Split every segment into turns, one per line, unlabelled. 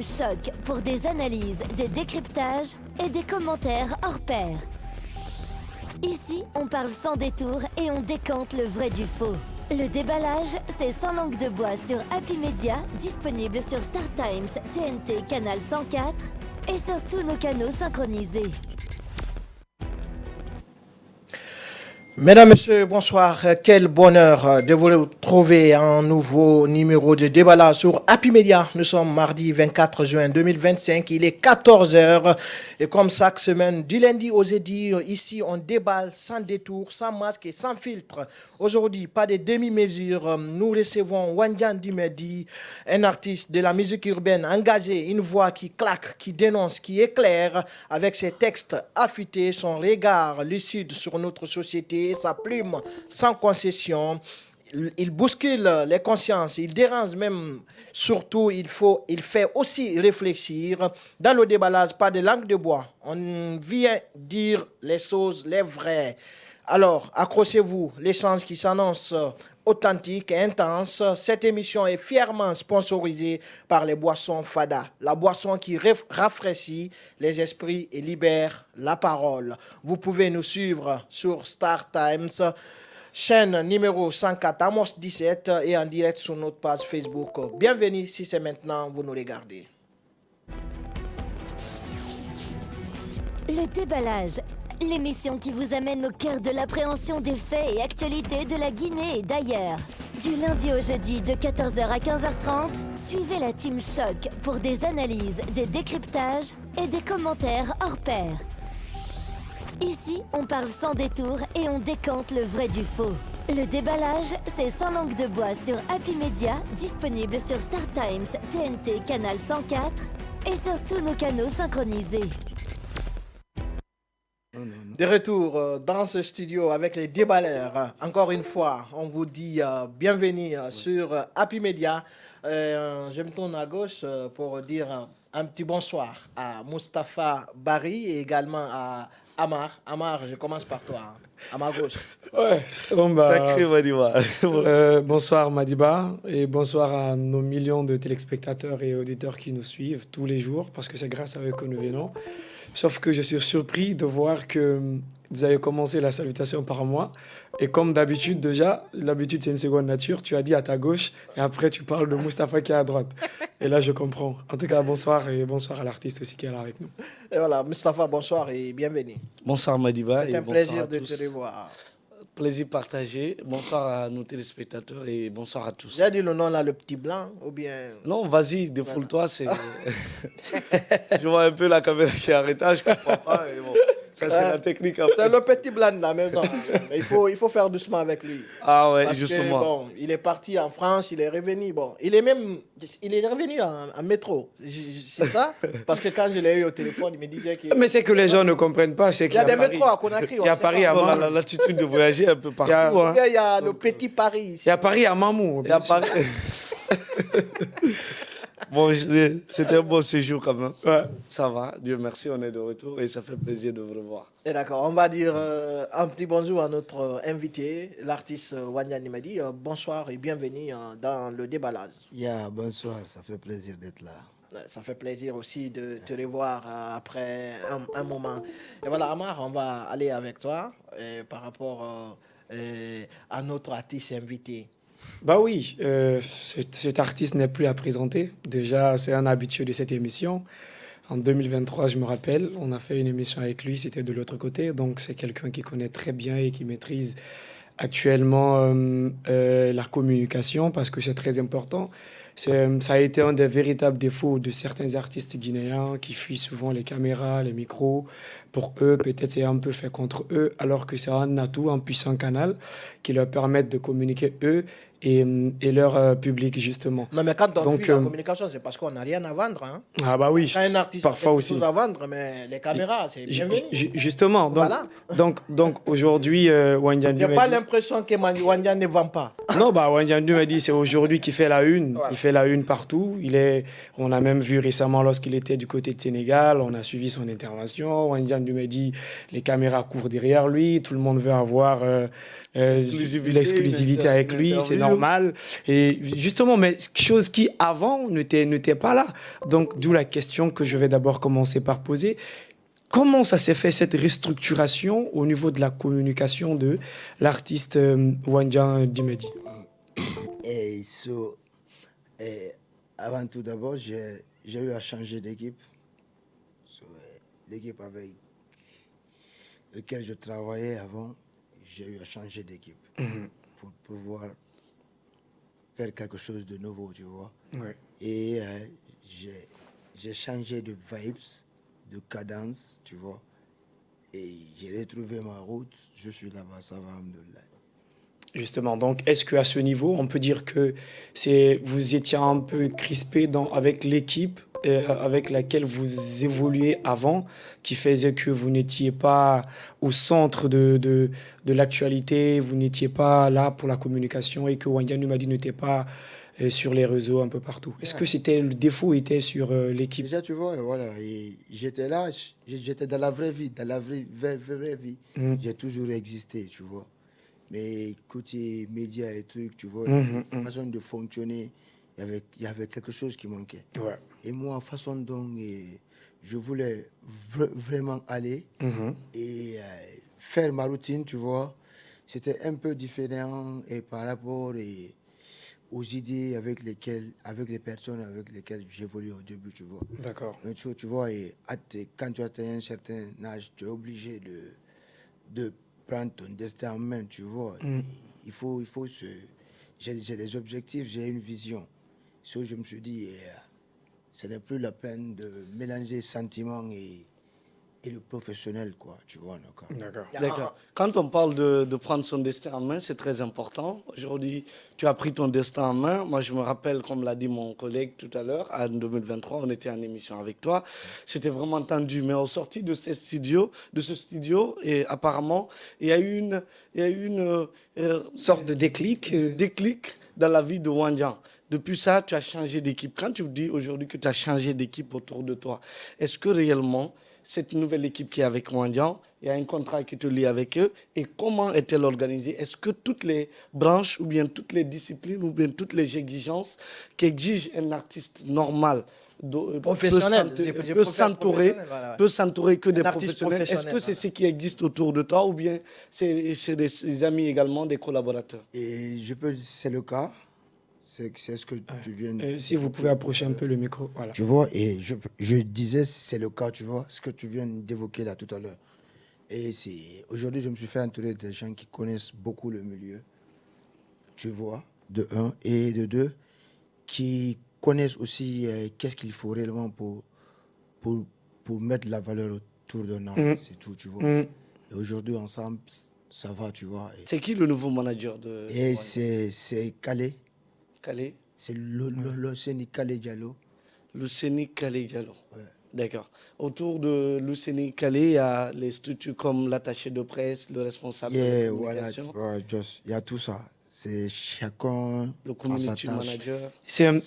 Choc pour des analyses, des décryptages et des commentaires hors pair. Ici, on parle sans détour et on décante le vrai du faux. Le déballage, c'est sans langue de bois sur Happy Media, disponible sur Star Times, TNT, Canal 104 et sur tous nos canaux synchronisés.
Mesdames, Messieurs, bonsoir. Quel bonheur de vous retrouver un nouveau numéro de débat sur Happy Media. Nous sommes mardi 24 juin 2025. Il est 14 h. Et comme chaque semaine, du lundi au jeudi, ici, on déballe sans détour, sans masque et sans filtre. Aujourd'hui, pas de demi-mesure. Nous recevons Wandian Dimedi, un artiste de la musique urbaine engagé, une voix qui claque, qui dénonce, qui éclaire, avec ses textes affûtés, son regard lucide sur notre société, sa plume sans concession. Il bouscule les consciences, il dérange même. Surtout, il fait aussi réfléchir. Dans le déballage, pas de langue de bois. On vient dire les choses, les vraies. Alors, accrochez-vous, l'échange qui s'annonce authentique et intense. Cette émission est fièrement sponsorisée par les boissons Fada, la boisson qui rafraîchit les esprits et libère la parole. Vous pouvez nous suivre sur Star Times, chaîne numéro 104 Amos 17 et en direct sur notre page Facebook. Bienvenue si c'est maintenant vous nous regardez.
Le déballage, l'émission qui vous amène au cœur de l'appréhension des faits et actualités de la Guinée et d'ailleurs. Du lundi au jeudi de 14 h à 15 h 30, suivez la Team Choc pour des analyses, des décryptages et des commentaires hors pair. Ici, on parle sans détour et on décante le vrai du faux. Le déballage, c'est sans langue de bois sur Happy Media, disponible sur Star Times, TNT, Canal 104 et sur tous nos canaux synchronisés.
De retour dans ce studio avec les déballeurs. Encore une fois, on vous dit bienvenue sur Happy Media. Je me tourne à gauche pour dire un petit bonsoir à Mustapha Barry et également à Amar. Amar, je commence par toi, à ma gauche.
Ouais, bon bah,
Sacré Madiba.
bonsoir Madiba et bonsoir à nos millions de téléspectateurs et auditeurs qui nous suivent tous les jours parce que c'est grâce à eux que nous venons. Sauf que je suis surpris de voir que vous avez commencé la salutation par moi. Et comme d'habitude, déjà, l'habitude c'est une seconde nature. Tu as dit à ta gauche et après tu parles de Mustapha qui est à droite. Et là, je comprends. En tout cas, bonsoir et bonsoir à l'artiste aussi qui est là avec nous.
Et voilà, Mustapha, bonsoir et bienvenue.
Bonsoir Madiba.
C'est un plaisir de te revoir.
Plaisir partagé. Bonsoir à nos téléspectateurs et bonsoir à tous.
J'ai dit le nom là, le petit blanc ou bien...
Non, vas-y, défoule-toi. C'est... Je vois un peu la caméra qui est arrêtée, je comprends pas. Et bon, ça, c'est la technique. Après.
C'est le petit blanc de la maison. il faut faire doucement avec lui.
Ah ouais,
Parce
justement.
Que, bon, il est parti en France, il est revenu. Bon, il est revenu en métro. C'est ça? Parce que quand je l'ai eu au téléphone, il me disait qu'il...
Mais c'est que les gens ne comprennent pas. C'est
Il y a des métros à Conakry.
Il y a Paris à Mamou.
L'attitude de voyager un peu partout.
Il y a le petit Paris ici.
Il y a Paris à Mamou.
Il y a Paris. Bon, c'était un bon séjour quand même.
Ouais.
Ça va, Dieu merci, on est de retour et ça fait plaisir de vous revoir.
Et d'accord, on va dire un petit bonjour à notre invité, l'artiste Wandian Dimedi. Bonsoir et bienvenue dans le déballage.
Bonsoir, ça fait plaisir d'être là.
Ça fait plaisir aussi de te revoir après un moment. Et voilà, Amar, on va aller avec toi par rapport à notre artiste invité.
Bah oui, cet artiste n'est plus à présenter. Déjà, c'est un habitué de cette émission. En 2023, je me rappelle, on a fait une émission avec lui, c'était de l'autre côté. Donc, c'est quelqu'un qui connaît très bien et qui maîtrise actuellement la communication parce que c'est très important. Ça a été un des véritables défauts de certains artistes guinéens qui fuient souvent les caméras, les micros. Pour eux, peut-être c'est un peu fait contre eux, alors que c'est un atout, un puissant canal qui leur permet de communiquer eux et leur public, justement.
Non, mais quand on fuit la communication, c'est parce qu'on n'a rien à vendre. Hein.
Ah bah oui,
quand un artiste
parfois
a quelque
aussi.
chose à vendre, mais les caméras, c'est bienvenu.
Justement, donc,
voilà.
donc aujourd'hui, Wandian
J'ai pas l'impression que Wandian ne vend pas.
Non, bah Wandian m'a dit c'est aujourd'hui qu'il fait la une, il fait fait la une partout. On a même vu récemment lorsqu'il était du côté de Sénégal, on a suivi son intervention. Wandian Dumedi, les caméras courent derrière lui, tout le monde veut avoir l'exclusivité avec lui, c'est normal. Et justement, mais chose qui avant n'était pas là. Donc d'où la question que je vais d'abord commencer par poser. Comment ça s'est fait, cette restructuration au niveau de la communication de l'artiste Wandian Dumedi?
Et avant tout d'abord, j'ai eu à changer d'équipe. L'équipe avec laquelle je travaillais avant, j'ai eu à changer d'équipe pour pouvoir faire quelque chose de nouveau, tu vois.
Ouais.
Et j'ai changé de vibes, de cadence, tu vois. Et j'ai retrouvé ma route. Je suis là-bas, ça va, alhamdoulilah.
Justement, donc est-ce qu'à ce niveau, on peut dire que vous étiez un peu crispé avec l'équipe avec laquelle vous évoluez avant, qui faisait que vous n'étiez pas au centre de l'actualité, vous n'étiez pas là pour la communication et que Wandian Dumedi n'était pas sur les réseaux un peu partout. Est-ce que le défaut était sur l'équipe?
Déjà, tu vois, voilà, et j'étais là, j'étais dans la vraie vie, dans la vraie vie. J'ai toujours existé, tu vois. Mais côté médias et trucs, tu vois, la façon de fonctionner, il y avait quelque chose qui manquait.
Ouais.
Et moi, façon dont je voulais vraiment aller et faire ma routine, tu vois, c'était un peu différent et par rapport aux idées avec les personnes avec lesquelles j'évolue au début, tu vois.
D'accord.
Donc, tu vois, et quand tu atteins un certain âge, tu es obligé de prendre ton destin en main, tu vois. Il faut j'ai des objectifs, j'ai une vision. So, je me suis dit, ce n'est plus la peine de mélanger sentiments et le professionnel, quoi, tu vois.
D'accord.
D'accord. Quand on parle de prendre son destin en main, c'est très important. Aujourd'hui, tu as pris ton destin en main. Moi, je me rappelle, comme l'a dit mon collègue tout à l'heure, en 2023, on était en émission avec toi. C'était vraiment tendu. Mais au sorti de ce studio, et apparemment, il y a eu une
Sorte de déclic.
déclic dans la vie de Wandian. Depuis ça, tu as changé d'équipe. Quand tu me dis aujourd'hui que tu as changé d'équipe autour de toi, est-ce que réellement, cette nouvelle équipe qui est avec Wandian, il y a un contrat qui te lie avec eux, et comment est-elle organisée? Est-ce que toutes les branches ou bien toutes les disciplines ou bien toutes les exigences qu'exige un artiste normal
Professionnel,
peut s'entourer que des
artiste
professionnels? Est-ce que c'est ce qui existe autour de toi ou bien c'est des amis également, des collaborateurs?
Et c'est le cas. C'est ce que tu viens de...
Si vous pouvez approcher un peu le micro. Voilà.
Tu vois, et je disais, c'est le cas, tu vois, ce que tu viens d'évoquer là tout à l'heure. Et aujourd'hui, je me suis fait entourer de gens qui connaissent beaucoup le milieu, tu vois, de un, et de deux, qui connaissent aussi qu'est-ce qu'il faut réellement pour mettre la valeur autour d'un arbre, c'est tout, tu vois. Et aujourd'hui, ensemble, ça va, tu vois.
C'est qui le nouveau manager de...
Et c'est Calais.
Calais?
C'est l'Océanie Calais Diallo.
Luceni Calais Diallo.
Ouais.
D'accord. Autour de Luceni Calais, il y a les structures comme l'attaché de presse, le responsable de la communication.
Voilà, il y a tout ça. C'est chacun
le
prend sa
community
tâche.
manager.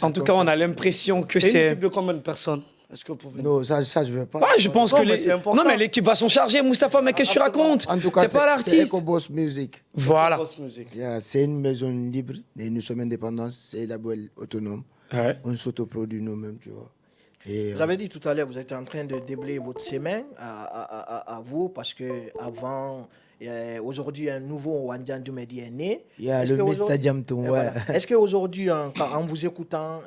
En tout cas, on a l'impression que
C'est une
c'est...
équipe de combien de personnes? Est-ce que vous pouvez...
Non, ça je ne vais pas.
Ouais, je pense
Non,
que
mais c'est important.
Non, mais l'équipe va s'en charger, Moustapha, mais qu'est-ce que tu racontes?
En tout cas,
c'est pas
c'est
l'artiste.
EcoBoss Music.
Voilà.
Boss Music.
C'est une maison libre et nous sommes indépendants. C'est label autonome.
Ouais.
On s'autoproduit nous-mêmes, tu vois. Et,
Vous avez dit tout à l'heure, vous êtes en train de déblayer votre chemin à vous parce que avant, aujourd'hui, un nouveau Wandian Dumedi est né.
il y a
Est-ce
le
que
Mr.
aujourd'hui-
Diamton, ouais.
voilà. Est-ce qu'aujourd'hui, en vous écoutant,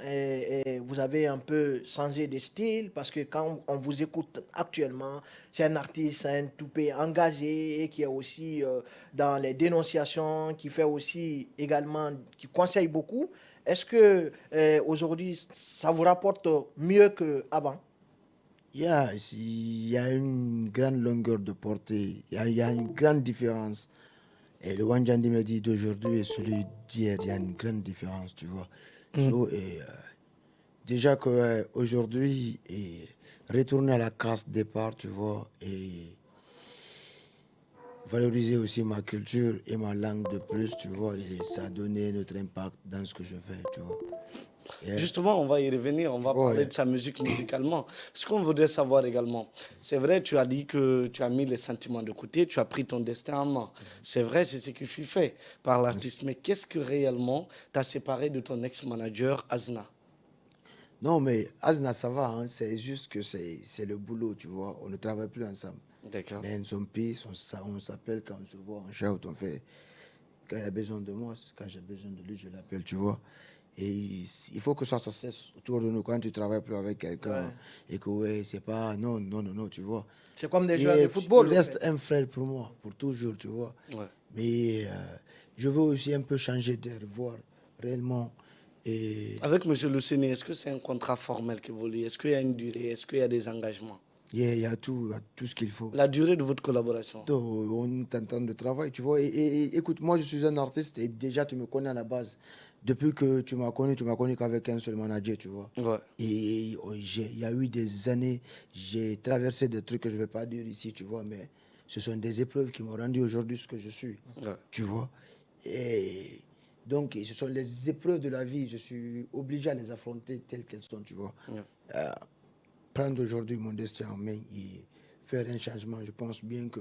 vous avez un peu changé de style? Parce que quand on vous écoute actuellement, c'est un artiste, un toupé engagé et qui est aussi dans les dénonciations, qui fait aussi également, qui conseille beaucoup. Est-ce que aujourd'hui, ça vous rapporte mieux qu'avant?
Il y a une grande longueur de portée. Il y a une grande différence. Et le Wandian Dumedi d'aujourd'hui et celui d'hier, il y a une grande différence, tu vois. Déjà qu'aujourd'hui, retourner à la case départ, tu vois, et valoriser aussi ma culture et ma langue de plus, tu vois, et ça a donné notre impact dans ce que je fais, tu vois.
Justement, on va y revenir, on va parler de sa musique musicalement. Ce qu'on voudrait savoir également, c'est vrai, tu as dit que tu as mis les sentiments de côté, tu as pris ton destin en main. C'est vrai, c'est ce qui fut fait par l'artiste. Mais qu'est-ce que réellement t'a séparé de ton ex-manager Azna?
Non, mais Azna, ça va. Hein. C'est juste que c'est le boulot, tu vois. On ne travaille plus ensemble.
D'accord.
Mais son pisse, on s'appelle quand on se voit, on shout, on fait. Quand il a besoin de moi, quand j'ai besoin de lui, je l'appelle, tu vois. Et il faut que ça cesse autour de nous. Quand tu travailles plus avec quelqu'un et que, ouais, c'est pas. Non, tu vois.
C'est comme des joueurs de football.
Il reste un frère pour moi, pour toujours, tu vois.
Ouais.
Mais je veux aussi un peu changer d'air, voir réellement. Et
Avec M. Luceni, est-ce que c'est un contrat formel qui vous lie? Est-ce qu'il y a une durée? Est-ce qu'il y a des engagements?
il y a tout ce qu'il faut.
La durée de votre collaboration?
Donc, on est en train de travailler, tu vois. Et écoute, moi, je suis un artiste et déjà, tu me connais à la base. Depuis que tu m'as connu qu'avec un seul manager, tu vois.
Ouais.
Et il y a eu des années, j'ai traversé des trucs que je ne vais pas dire ici, tu vois, mais ce sont des épreuves qui m'ont rendu aujourd'hui ce que je suis, tu vois. Et donc, ce sont les épreuves de la vie, je suis obligé à les affronter telles qu'elles sont, tu vois. Prendre aujourd'hui mon destin en main et faire un changement, je pense bien que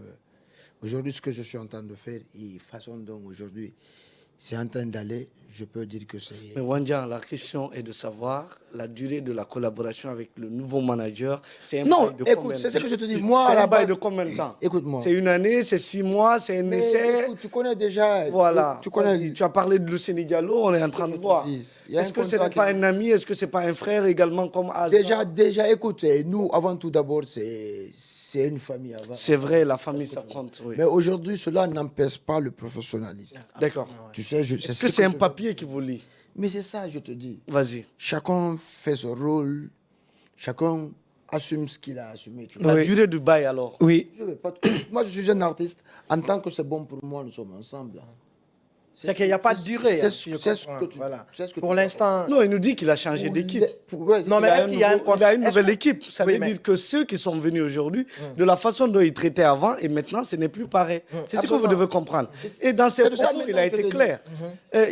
aujourd'hui, ce que je suis en train de faire et façon dont aujourd'hui, c'est en train d'aller, je peux dire que c'est...
Mais Wandian, la question est de savoir la durée de la collaboration avec le nouveau manager. C'est un
Non,
bail de
écoute,
combien
c'est
de
ce que je te dis. Moi,
C'est
à la
un bail
base,
de combien de temps?
Écoute-moi.
C'est une année, c'est 6 mois, c'est un
Mais
essai.
écoute, tu connais déjà...
Voilà.
Tu connais...
Vas-y, tu as parlé de Luceni Diallo, on est en train de voir. Est-ce que ce n'est pas un ami? Est-ce que ce n'est pas un frère également comme Azna?
Déjà, écoute, nous, avant tout d'abord, c'est une famille avant.
C'est vrai, la famille, ça compte. Oui.
Mais aujourd'hui, cela n'empêche pas le professionnalisme.
D'accord.
Tu sais,
Est-ce que c'est un papier qui vous lie?
Mais c'est ça, je te dis.
Vas-y.
Chacun fait son rôle, chacun assume ce qu'il a assumé. Tu vois.
La durée du bail alors?
Oui.
Je vais pas moi, je suis un artiste. En tant que c'est bon pour moi, nous sommes ensemble.
C'est qu'il n'y a pas de durée.
C'est
hein,
ce
si je
que
comprends.
tu...
Voilà.
c'est ce que
Pour
tu-
l'instant...
Non, il nous dit qu'il a changé d'équipe.
Non, mais est-ce qu'il y a un
Il a
contrat?
une nouvelle équipe. Ça
Oui,
veut
mais-
dire que ceux qui sont venus aujourd'hui, de la façon dont ils traitaient avant, et maintenant, ce n'est plus pareil. C'est ce que vous
Absolument.
devez comprendre. Et dans ses
c'est de ça
propos, il a
maintenant que
été
je te
clair.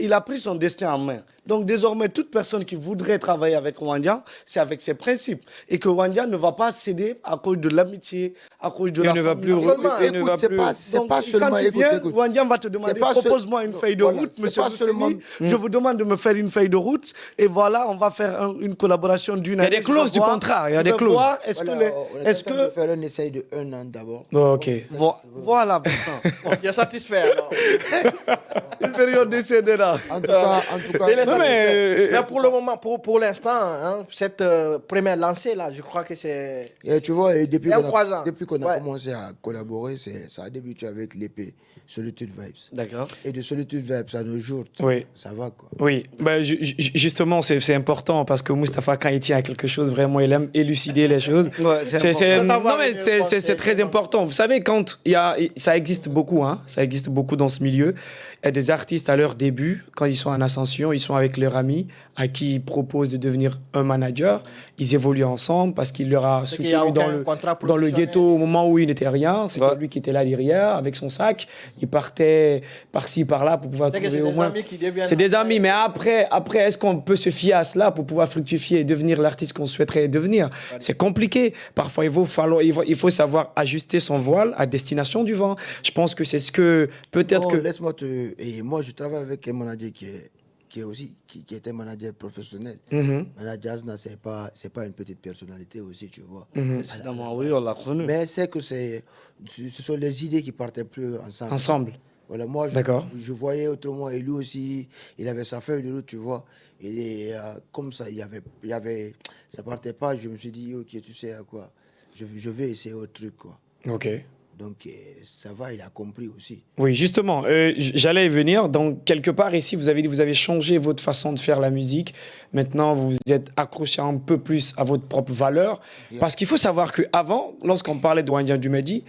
Il a pris son destin en main. Donc désormais, toute personne qui voudrait travailler avec Wandian, c'est avec ses principes. Et que Wandian ne va pas céder à cause de l'amitié, à cause de
Il
la
ne va
famille.
plus...
Seulement,
il ne
écoute,
va
c'est
plus-
pas, c'est
Donc,
pas seulement...
quand tu
Écoute,
viens,
écoute.
Wandian va te demander,
pas
propose-moi une feuille de
voilà,
route,
c'est
monsieur
pas
Luceni.
seulement-
Je vous demande de me faire une feuille de route. Et voilà, on va faire une collaboration d'une année.
des clauses du contrat, il y a des clauses.
Est-ce
Voilà,
que...
on est
Est-ce
en train de
que...
faire un essai de 1 an d'abord.
Bon, ok.
Voilà, maintenant.
Bon, tu es satisfait alors.
Une période d'essai de là.
En tout cas,
Il est
Non,
satisfait.
mais,
Mais pour le moment, pour l'instant, hein, cette première lancée là, je crois que c'est...
et tu vois, et depuis
Il y a
qu'on
3 ans.
a, depuis qu'on a
Ouais.
commencé à collaborer, ça a débuté avec l'épée Solitude Vibes.
D'accord.
Et de Solitude Vibes à nos jours,
Oui.
ça va quoi.
Oui, bah, justement, c'est important parce que Mustapha, quand il tient à quelque chose, vraiment, il aime élucider les choses.
Ouais, c'est important.
Non, mais c'est très important. Vous savez, quand ça existe beaucoup, hein, ça existe beaucoup dans ce milieu. Il y a des artistes à leur début, quand ils sont en ascension, ils sont avec leur ami à qui ils proposent de devenir un manager. Ils évoluent ensemble parce qu'il leur a
qu'il y a
soutenu
aucun contrat
dans le
professionnel.
ghetto au moment où il n'était rien. C'était
Ouais.
lui qui était là derrière avec son sac. Il partait par-ci, par-là pour pouvoir
C'est que
trouver
c'est
au
des
moins.
amis qui deviennent...
C'est des amis, mais après est-ce qu'on peut se fier à cela pour pouvoir fructifier et devenir l'artiste qu'on souhaiterait devenir? C'est compliqué. Parfois, il faut savoir ajuster son voile à destination du vent. Je pense que c'est ce que peut-être
Non,
que...
laisse-moi te... Et moi, je travaille avec un manager qui est un manager professionnel.
Mhm,
Manager Azna, c'est pas une petite personnalité aussi, tu vois.
mhm.
Évidemment, oui, on l'a connu.
Mais c'est que ce sont les idées qui partaient plus ensemble.
Ensemble.
Voilà, moi,
D'accord.
je voyais autrement, et lui aussi, il avait sa feuille de route, tu vois. Et comme ça, ça partait pas, je me suis dit, ok, tu sais à quoi, je vais essayer autre truc, quoi.
Ok.
Donc, ça va, il a compris aussi.
Oui, justement, j'allais y venir. Donc, quelque part ici, vous avez changé votre façon de faire la musique. Maintenant, vous vous êtes accroché un peu plus à votre propre valeur. Parce qu'il faut savoir qu'avant, lorsqu'on parlait de Wandian Dumedi,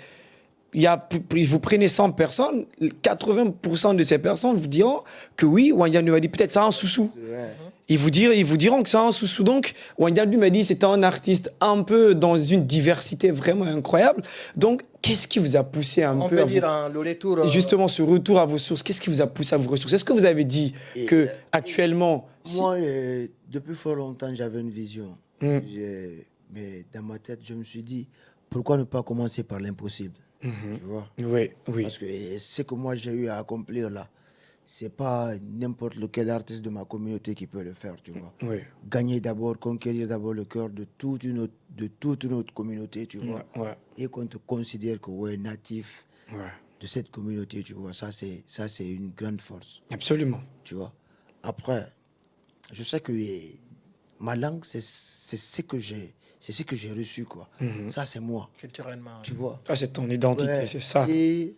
vous prenez 100 personnes, 80% de ces personnes vous diront que oui, Wandian Dumedi, peut-être ça a un sous-sous.
Ouais.
Ils vous diront que c'est un sous-sous. Donc, Wandian Dumedi, c'était un artiste un peu dans une diversité vraiment incroyable. Donc, qu'est-ce qui vous a poussé un
On
peu
peut
à
dire le retour.
justement ce retour à vos sources? Qu'est-ce qui vous a poussé à vos ressources? Est-ce que vous avez dit que actuellement,
Moi, depuis fort longtemps, j'avais une vision.
Mm.
Mais dans ma tête, je me suis dit, pourquoi ne pas commencer par l'impossible? Tu vois?
oui,
Parce que ce que moi j'ai eu à accomplir là, c'est pas n'importe lequel artiste de ma communauté qui peut le faire, tu vois.
oui,
Gagner d'abord, conquérir d'abord le cœur de toute une autre communauté, tu vois.
ouais,
Et qu'on te considère que ouais, natif
ouais,
de cette communauté, tu vois. Ça, c'est une grande force,
absolument.
tu vois. Après, je sais que ma langue, c'est ce que j'ai reçu, quoi. Ça, c'est moi,
Culturellement.
tu vois.
Ça, c'est ton identité,
Ouais.
c'est ça.
Et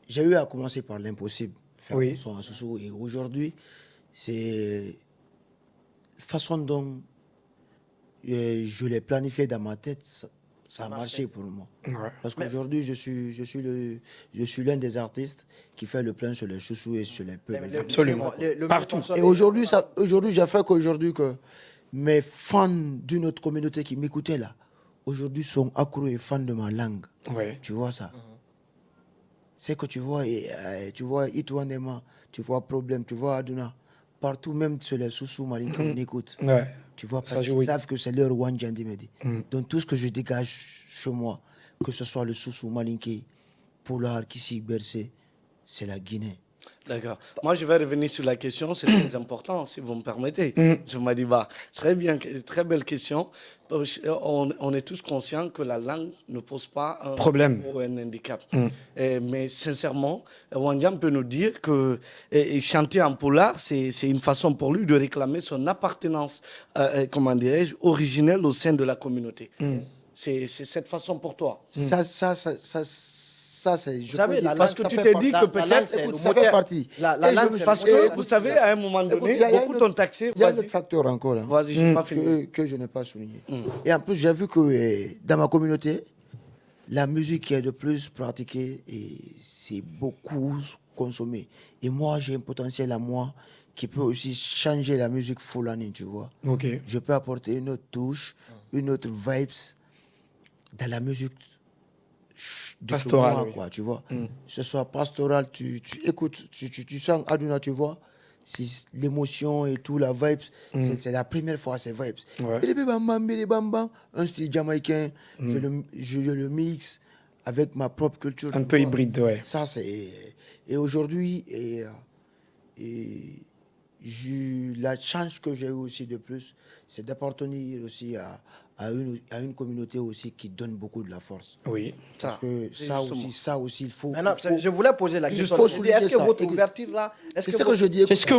j'ai eu à commencer par l'impossible, faire
Oui.
mon son à Soussou. Et aujourd'hui, c'est la façon dont je l'ai planifié dans ma tête, ça a marché pour moi.
Ouais.
Parce qu'aujourd'hui, je suis l'un des artistes qui fait le plein sur les choussous et sur les peuples.
Absolument. Partout.
Et aujourd'hui, j'ai fait qu'aujourd'hui, que mes fans d'une autre communauté qui m'écoutaient là, aujourd'hui sont accros et fans de ma langue.
Ouais.
Tu vois ça? C'est que tu vois, tu vois Itouanema, tu vois Problème, tu vois Aduna, partout, même sur les sous-sous malins qui m'écoutent.
Ouais.
Tu vois,
Ça
parce
joue,
qu'ils
oui.
savent que c'est leur Wanjandi Medi. Donc tout ce que je dégage chez moi, que ce soit le sous-sous malinké, Polar, Kissi, Bercé, c'est la Guinée.
D'accord. Moi, je vais revenir sur la question, c'est très important, si vous me permettez. Je me dis, très bien, très belle question. On est tous conscients que la langue ne pose pas un
Problème.
ou un handicap. Mais sincèrement, Wandiam peut nous dire que chanter en polar, c'est une façon pour lui de réclamer son appartenance, comment dirais-je, originelle au sein de la communauté. C'est cette façon pour toi.
Ça, c'est.
Vous savez, la
Parce
langue,
que
ça
tu
fait
t'es dit
partie-
que
la
peut-être-
langue, c'est
Écoute,
le
ça
moteur.
fait partie.
La
Et
langue,
je-
c'est
Parce
le moteur.
que, vous savez, à un moment
Écoute,
donné,
il y a
beaucoup
une-
t'ont taxé.
Il y a un
Vas-y,
autre facteur encore hein,
vas-y, j'ai pas fini.
que je n'ai pas souligné. Et en plus, j'ai vu que dans ma communauté, la musique qui est de plus pratiquée, et c'est beaucoup consommé. Et moi, j'ai un potentiel à moi qui peut aussi changer la musique Fulani, tu vois.
Ok.
Je peux apporter une autre touche, une autre vibes dans la musique de
Pastorale,
moi,
oui.
quoi, tu vois. Ce soit pastoral, tu écoutes, tu sens Aduna, tu vois. C'est l'émotion et tout, la vibes, c'est la première fois, c'est vibes.
Ouais.
Bili bam bam, bili bam bam, un style jamaïcain, je le mixe avec ma propre culture.
Un
tu
peu
vois.
hybride, ouais.
Ça, c'est. Et aujourd'hui, la chance que j'ai eu aussi de plus, c'est d'appartenir aussi à une communauté aussi qui donne beaucoup de la force.
Oui.
Parce que ça aussi, il faut.
Maintenant,
il faut-
je voulais poser la
il
question.
faut
Je dis, Est-ce
souligner
que
ça.
votre
Écoute,
ouverture là,
c'est ce que je dis.
Qu'est-ce que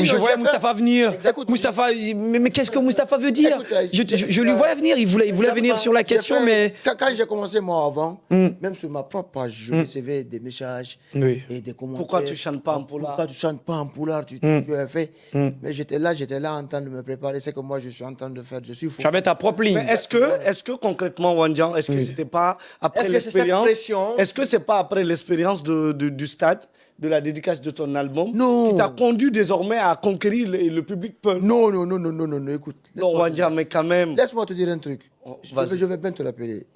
je voyais Moustapha venir.
Écoute,
Moustapha, mais qu'est-ce que Moustapha veut dire?
Écoute,
Je lui voyais venir. Il voulait venir sur la question, mais.
Quand j'ai commencé moi avant, même sur ma propre page, je recevais des messages
Oui.
et des commentaires.
Pourquoi tu chantes pas en polar?
Pourquoi tu chantes pas en polar? Tu as fait. Mais j'étais là en train de me préparer. C'est que moi je suis en train de faire. Je suis fou.
Tu avais ta propre ligne.
Mais est-ce que concrètement, Wandian, est-ce que c'était pas après
Est-ce que c'est cette
l'expérience?
pression?
Est-ce que c'est pas après l'expérience du stade, de la dédicace de ton album,
Non.
qui t'a conduit désormais à conquérir le public punk?
Non, écoute.
Non, Wandian, mais quand même.
Laisse-moi te dire un truc.
Oh,
Je
vas-y.
vais bien te l'appeler.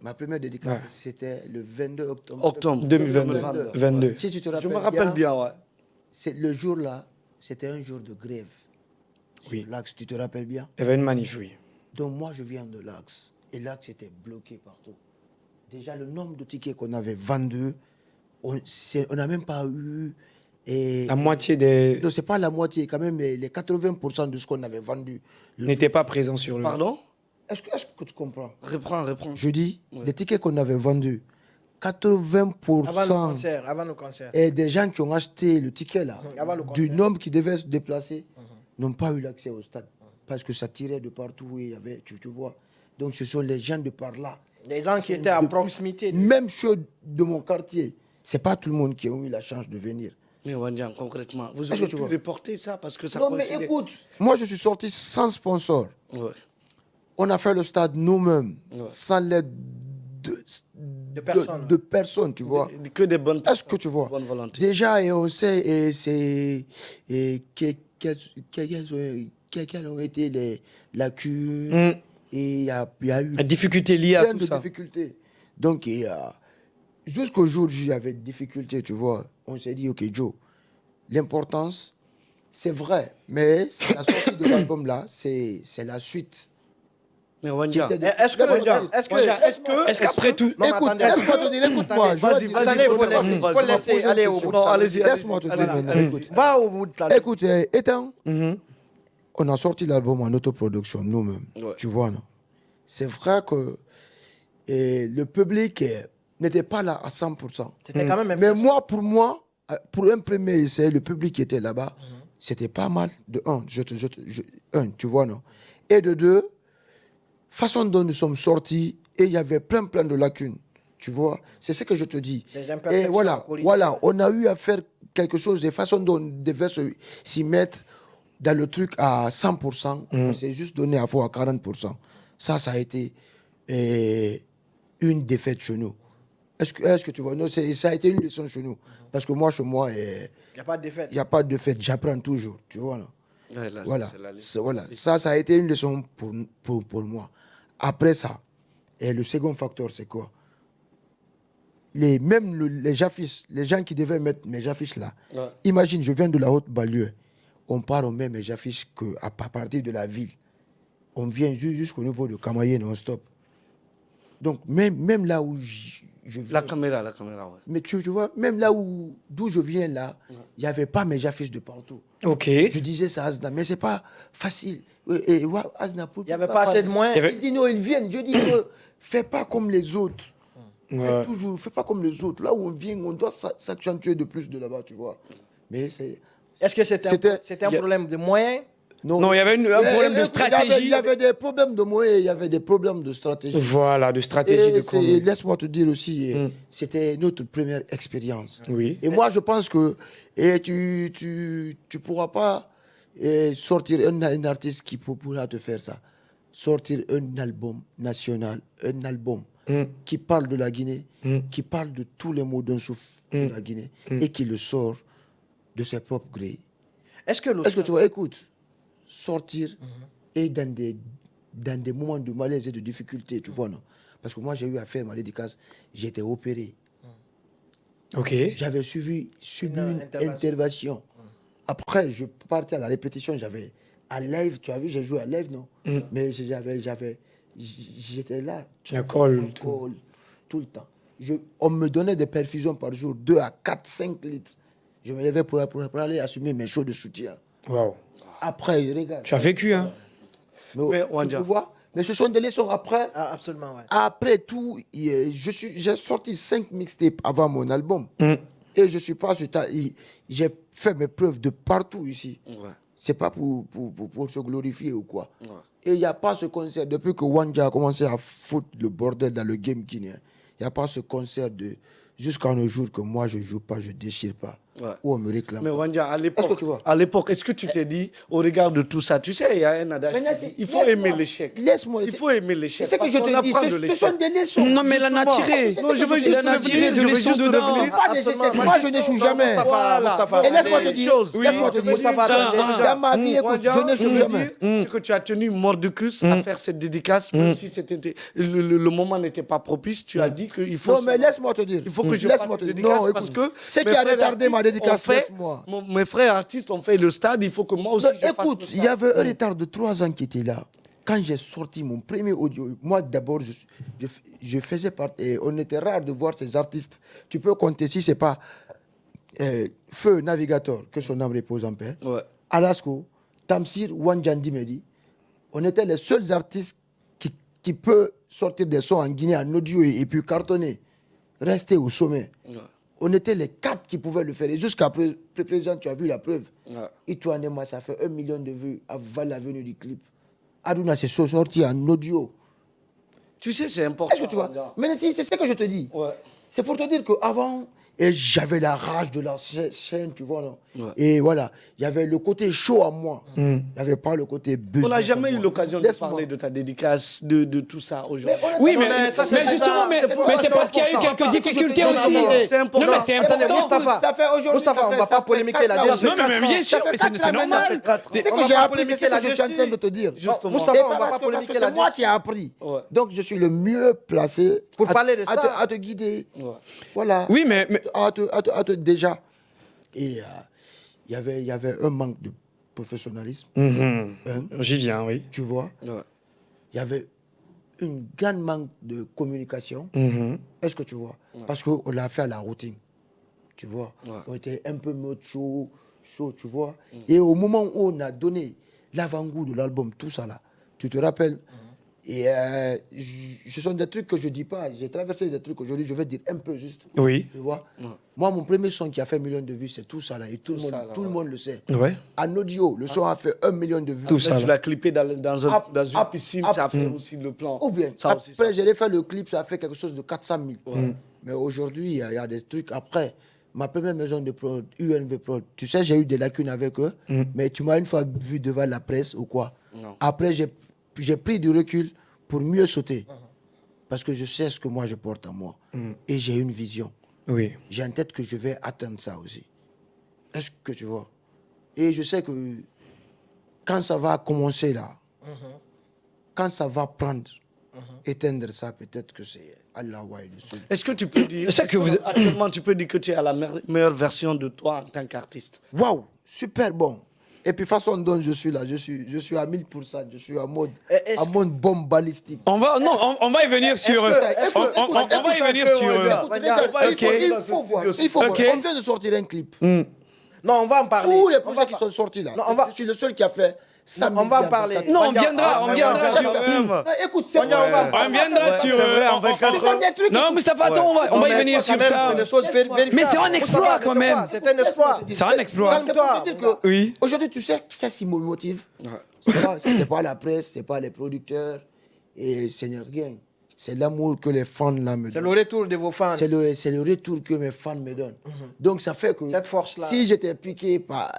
Ma première dédicace, c'était le 22 octobre.
Octobre
2022. 22.
Si tu te
Je
rappelles
me rappelle bien, ouais.
c'est le jour-là, c'était un jour de grève. Sur
Oui.
l'Axe, tu te rappelles bien?
Il y avait une manif, oui.
Donc moi, je viens de l'Axe. Et l'Axe était bloqué partout. Déjà, le nombre de tickets qu'on avait vendus, on n'a même pas eu...
La moitié des
Non, c'est pas la moitié, quand même, les 80% de ce qu'on avait vendu.
n'étaient pas présents sur le.
Pardon?
Est-ce que tu comprends?
Reprends.
Je dis, les tickets qu'on avait vendus, 80%
Avant le concert.
et des gens qui ont acheté le ticket là,
Avant le
du
concert.
nombre qui devait se déplacer, n'ont pas eu l'accès au stade. Parce que ça tirait de partout et il y avait, tu vois. Donc ce sont les gens de par là.
Les gens qui étaient à proximité.
Même ceux de mon quartier, c'est pas tout le monde qui a eu la chance de venir.
Mais Wandian, concrètement, vous
Est-ce que
auriez
tu
pu
vois?
reporter ça parce que ça
Non mais
coïncidait.
écoute, moi je suis sorti sans sponsor.
Ouais.
On a fait le stade nous-mêmes,
Ouais.
sans l'aide
personnes.
de personnes, tu vois.
Que des bonnes
Est-ce que tu vois?
bonne volonté.
Déjà, et on sait quelles ont été les lacunes. Et il y a eu
La difficulté liée à
plein
tout
de
ça.
difficultés. Donc, jusqu'au jour où j'avais des difficultés, tu vois, on s'est dit, OK, Joe, l'importance, c'est vrai, mais la sortie de l'album là, c'est la suite.
Mais Wandia,
Est-ce qu'après tout...
Non, mais
Écoute,
attendez,
laisse-moi te dire, écoute-moi.
Vas-y,
attendez, faut
vas-y,
laisser aller au bout de ça.
allez-y.
Laisse-moi te dire maintenant, écoute.
Va au bout de ça.
Écoute, étant, on a sorti l'album en autoproduction nous-mêmes,
Ouais.
tu vois, non? C'est vrai que le public n'était pas là à 100%.
C'était quand même
Mais moi, pour un premier essai, le public qui était là-bas, c'était pas mal. De un, tu vois, non? Et de deux, façon dont nous sommes sortis, et il y avait plein de lacunes. Tu vois, c'est ce que je te dis.
Des
Et
imperfections
voilà, on a eu à faire quelque chose de façon dont on devait s'y mettre dans le truc à 100%. On s'est juste donné à fond à 40%. Ça a été une défaite chez nous. Est-ce que tu vois? Non, ça a été une leçon chez nous. Parce que moi, chez moi,
Il n'y a pas de défaite.
il n'y a pas de défaite. J'apprends toujours. Tu vois, non?
Ouais, là,
Voilà.
c'est la liste.
Voilà. Ça a été une leçon pour moi. Après ça, et le second facteur, c'est quoi? Les affiches, les gens qui devaient mettre mes affiches là.
Ouais.
Imagine, je viens de la haute banlieue. On part, on met mes affiches à partir de la ville. On vient jusqu'au niveau de Camaillé non-stop. Donc, même là où je viens.
La caméra, ouais.
Mais tu vois, même là d'où je viens là, il n'y avait pas mes affiches de partout.
Ok.
Je disais ça à Asna, mais c'est pas facile. Et Asna,
Il n'y avait pas assez de moyens.
Il dit non, ils viennent. Je dis fais pas comme les autres.
Ouais.
Fais pas comme les autres. Là où on vient, on doit s'accentuer de plus de là-bas, tu vois. Mais c'est.
Est-ce que c'était un problème de moyens?
Non, il y avait un problème de stratégie.
Il y avait des problèmes de moyens, il y avait des problèmes de stratégie.
Voilà, de stratégie de com.
Laisse-moi te dire aussi, c'était notre première expérience.
Oui.
Et moi, je pense que tu pourras pas sortir un artiste qui pourra te faire ça. Sortir un album national, un album qui parle de la Guinée, qui parle de tous les mots d'un souffle de la Guinée et qui le sort de ses propres grés.
Est-ce que
Tu vois, écoute, sortir et dans des moments de malaise et de difficulté, tu vois, non? Parce que moi, j'ai eu à faire ma dédicace, j'ai été opéré.
Ok.
J'avais subi une intervention. Après, je partais à la répétition, j'avais à live, tu as vu, j'ai joué à live, non? Mais j'étais là.
Alcool,
tout le temps. On me donnait des perfusions par jour, 2 à 4, 5 litres. Je me levais pour aller assumer mes shows de soutien.
Waouh.
Après, regarde.
Tu as vécu, hein?
Mais tu vois, mais ce sont des leçons après.
Ah, absolument, ouais.
Après tout, j'ai sorti 5 mixtapes avant mon album. Et je suis pas sur j'ai fait mes preuves de partout ici.
Ouais.
C'est pas pour se glorifier ou quoi.
Ouais.
Et il n'y a pas ce concert, depuis que Wanja a commencé à foutre le bordel dans le game guinéen, il n'y a pas ce concert jusqu'à nos jours que moi je joue pas, je déchire pas.
Ouais.
Où on me réclame.
Mais
pas.
Wandia, à
Est-ce que tu vois?
l'époque, est-ce que tu t'es dit, au regard de tout ça, tu sais, il y a un adage qui dit, il faut aimer l'échec.
Laisse-moi.
Il faut aimer l'échec.
C'est ce que je te dis, ce sont des leçons.
Non, mais elle en a tiré.
Non, je veux juste
Elle en a tiré de leçons dedans.
Moi, je n'échoue jamais.
Moustapha,
Et laisse-moi te dire,
Moustapha,
dans ma vie, écoute, je n'échoue jamais.
C'est que tu as tenu mordicus à faire cette dédicace, même si le moment n'était pas propice, tu as dit qu'il faut...
Non, mais laisse-moi te dire.
Il faut que je fasse cette dédicace parce que...
Ce qui a retardé ma dédicace, laisse-moi.
Mes frères artistes ont fait le stade, il faut que moi aussi je fasse le
Écoute,
stade.
il y avait un retard de 3 ans qui était là. Quand j'ai sorti mon premier audio, moi d'abord, je faisais partie, et on était rare de voir ces artistes. Tu peux compter si ce n'est pas Feu Navigator, que son âme repose en paix,
Ouais.
Alasko, Tamsir, Wanjandi Medi. On était les seuls artistes qui peuvent sortir des sons en Guinée en audio et puis cartonner, rester au sommet.
Ouais.
On était les 4 qui pouvaient le faire. Et jusqu'à présent, tu as vu la preuve.
Ouais.
Itoanema, ça fait 1 million de vues avant la venue du clip. Aduna, c'est sorti en audio.
Tu sais, c'est important.
Est-ce que tu vois? Mais c'est ce que je te dis.
Ouais.
C'est pour te dire qu'avant, Et j'avais la rage de la scène, tu vois. Non?
Ouais.
Et voilà, il y avait le côté chaud à moi. Il n'y avait pas le côté business.
On n'a jamais
à
eu
moi.
l'occasion de
Laisse-moi.
parler de ta dédicace, de tout ça aujourd'hui.
Oui,
Non,
mais,
ça, c'est
mais justement, mais c'est parce qu'il y a eu
important.
quelques difficultés
Parce que
aussi.
je te dis,
c'est important.
Non, mais c'est
Attendez,
important.
Moustapha,
Ça fait aujourd'hui,
Moustapha,
ça
on
fait-
va
ça
pas
fait
polémiquer
4 ans.
là-dessus.
Non, mais bien sûr, mais c'est
normal.
normal.
C'est
On
que
va
j'ai
pas
appris, c'est
polémiquer
ce que je suis en
là-dessus.
train de te dire.
Justement.
Moustapha,
C'est
on va pas
parce que
polémiquer
c'est moi
là-dessus.
qui ai appris.
Ouais.
Donc, je suis le mieux placé
Pour parler de
à
ça.
à te guider.
Ouais.
Voilà.
Oui, mais
Déjà. Et il y avait un manque de professionnalisme.
Mhm.
Hein,
J'y viens, oui.
tu vois.
Ouais.
Il y avait une grande manque de communication.
Mhm.
Est-ce que tu vois? Parce qu'on l'a fait à la routine. Tu vois?
Ouais.
On était un peu mode chaud, tu vois. Et au moment où on a donné l'avant-goût de l'album, tout ça là, tu te rappelles? Et ce sont des trucs que je ne dis pas. J'ai traversé des trucs aujourd'hui, je vais dire un peu juste.
Oui.
Tu vois? Moi, mon premier son qui a fait 1 million de vues, c'est tout ça là. Et tout le monde le sait.
Ouais.
En audio, le son a fait 1 million de vues.
Tout
Là,
ça.
tu l'as clippé dans une piscine, ça a fait
Mm.
aussi le plan.
Ou bien,
Ça aussi, ça.
après, j'ai fait le clip, ça a fait quelque chose de 400 000. Mais aujourd'hui, il y a des trucs. Après, ma première maison de prod, UNV Prod, tu sais, j'ai eu des lacunes avec eux, mais tu m'as une fois vu devant la presse ou quoi.
Non.
Après, j'ai pris du recul pour mieux sauter. Parce que je sais ce que moi je porte en moi. Et j'ai une vision.
Oui.
J'ai en tête que je vais atteindre ça aussi. Est-ce que tu vois? Et je sais que quand ça va commencer là, quand ça va prendre, éteindre ça, peut-être que c'est Allah Wahid le seul.
Est-ce que tu peux dire,
C'est que vous-
actuellement, tu peux dire que tu es à la meilleure version de toi en tant qu'artiste?
Waouh, super bon. Et puis façon dont je suis là, je suis à 1000%, je suis en mode bombe balistique.
On va, non, on va y venir sur. On va y venir sur.
Il faut voir.
Ok.
On vient de sortir un clip.
Non, on va en parler.
Tous les
On va
projets qui sont sortis là,
Non,
je suis le seul qui a fait ça.
Non, on va en parler.
Non, on viendra sur.
Écoute,
On viendra
sur.
C'est vrai, en 24
Ce sont des trucs.
Non, Moustapha, attends, on va y venir sur ça.
C'est des choses vérifiables.
Mais c'est un exploit, quand même.
C'est un exploit.
C'est un exploit.
Calme-toi.
Oui.
Aujourd'hui, tu sais qu'est-ce qui me motive? C'est pas la presse, c'est pas les producteurs, et c'est rien. C'est l'amour que les fans là me
C'est
donnent.
le retour de vos fans.
C'est le retour que mes fans me donnent. Donc ça fait que
Cette force-là.
si j'étais piqué par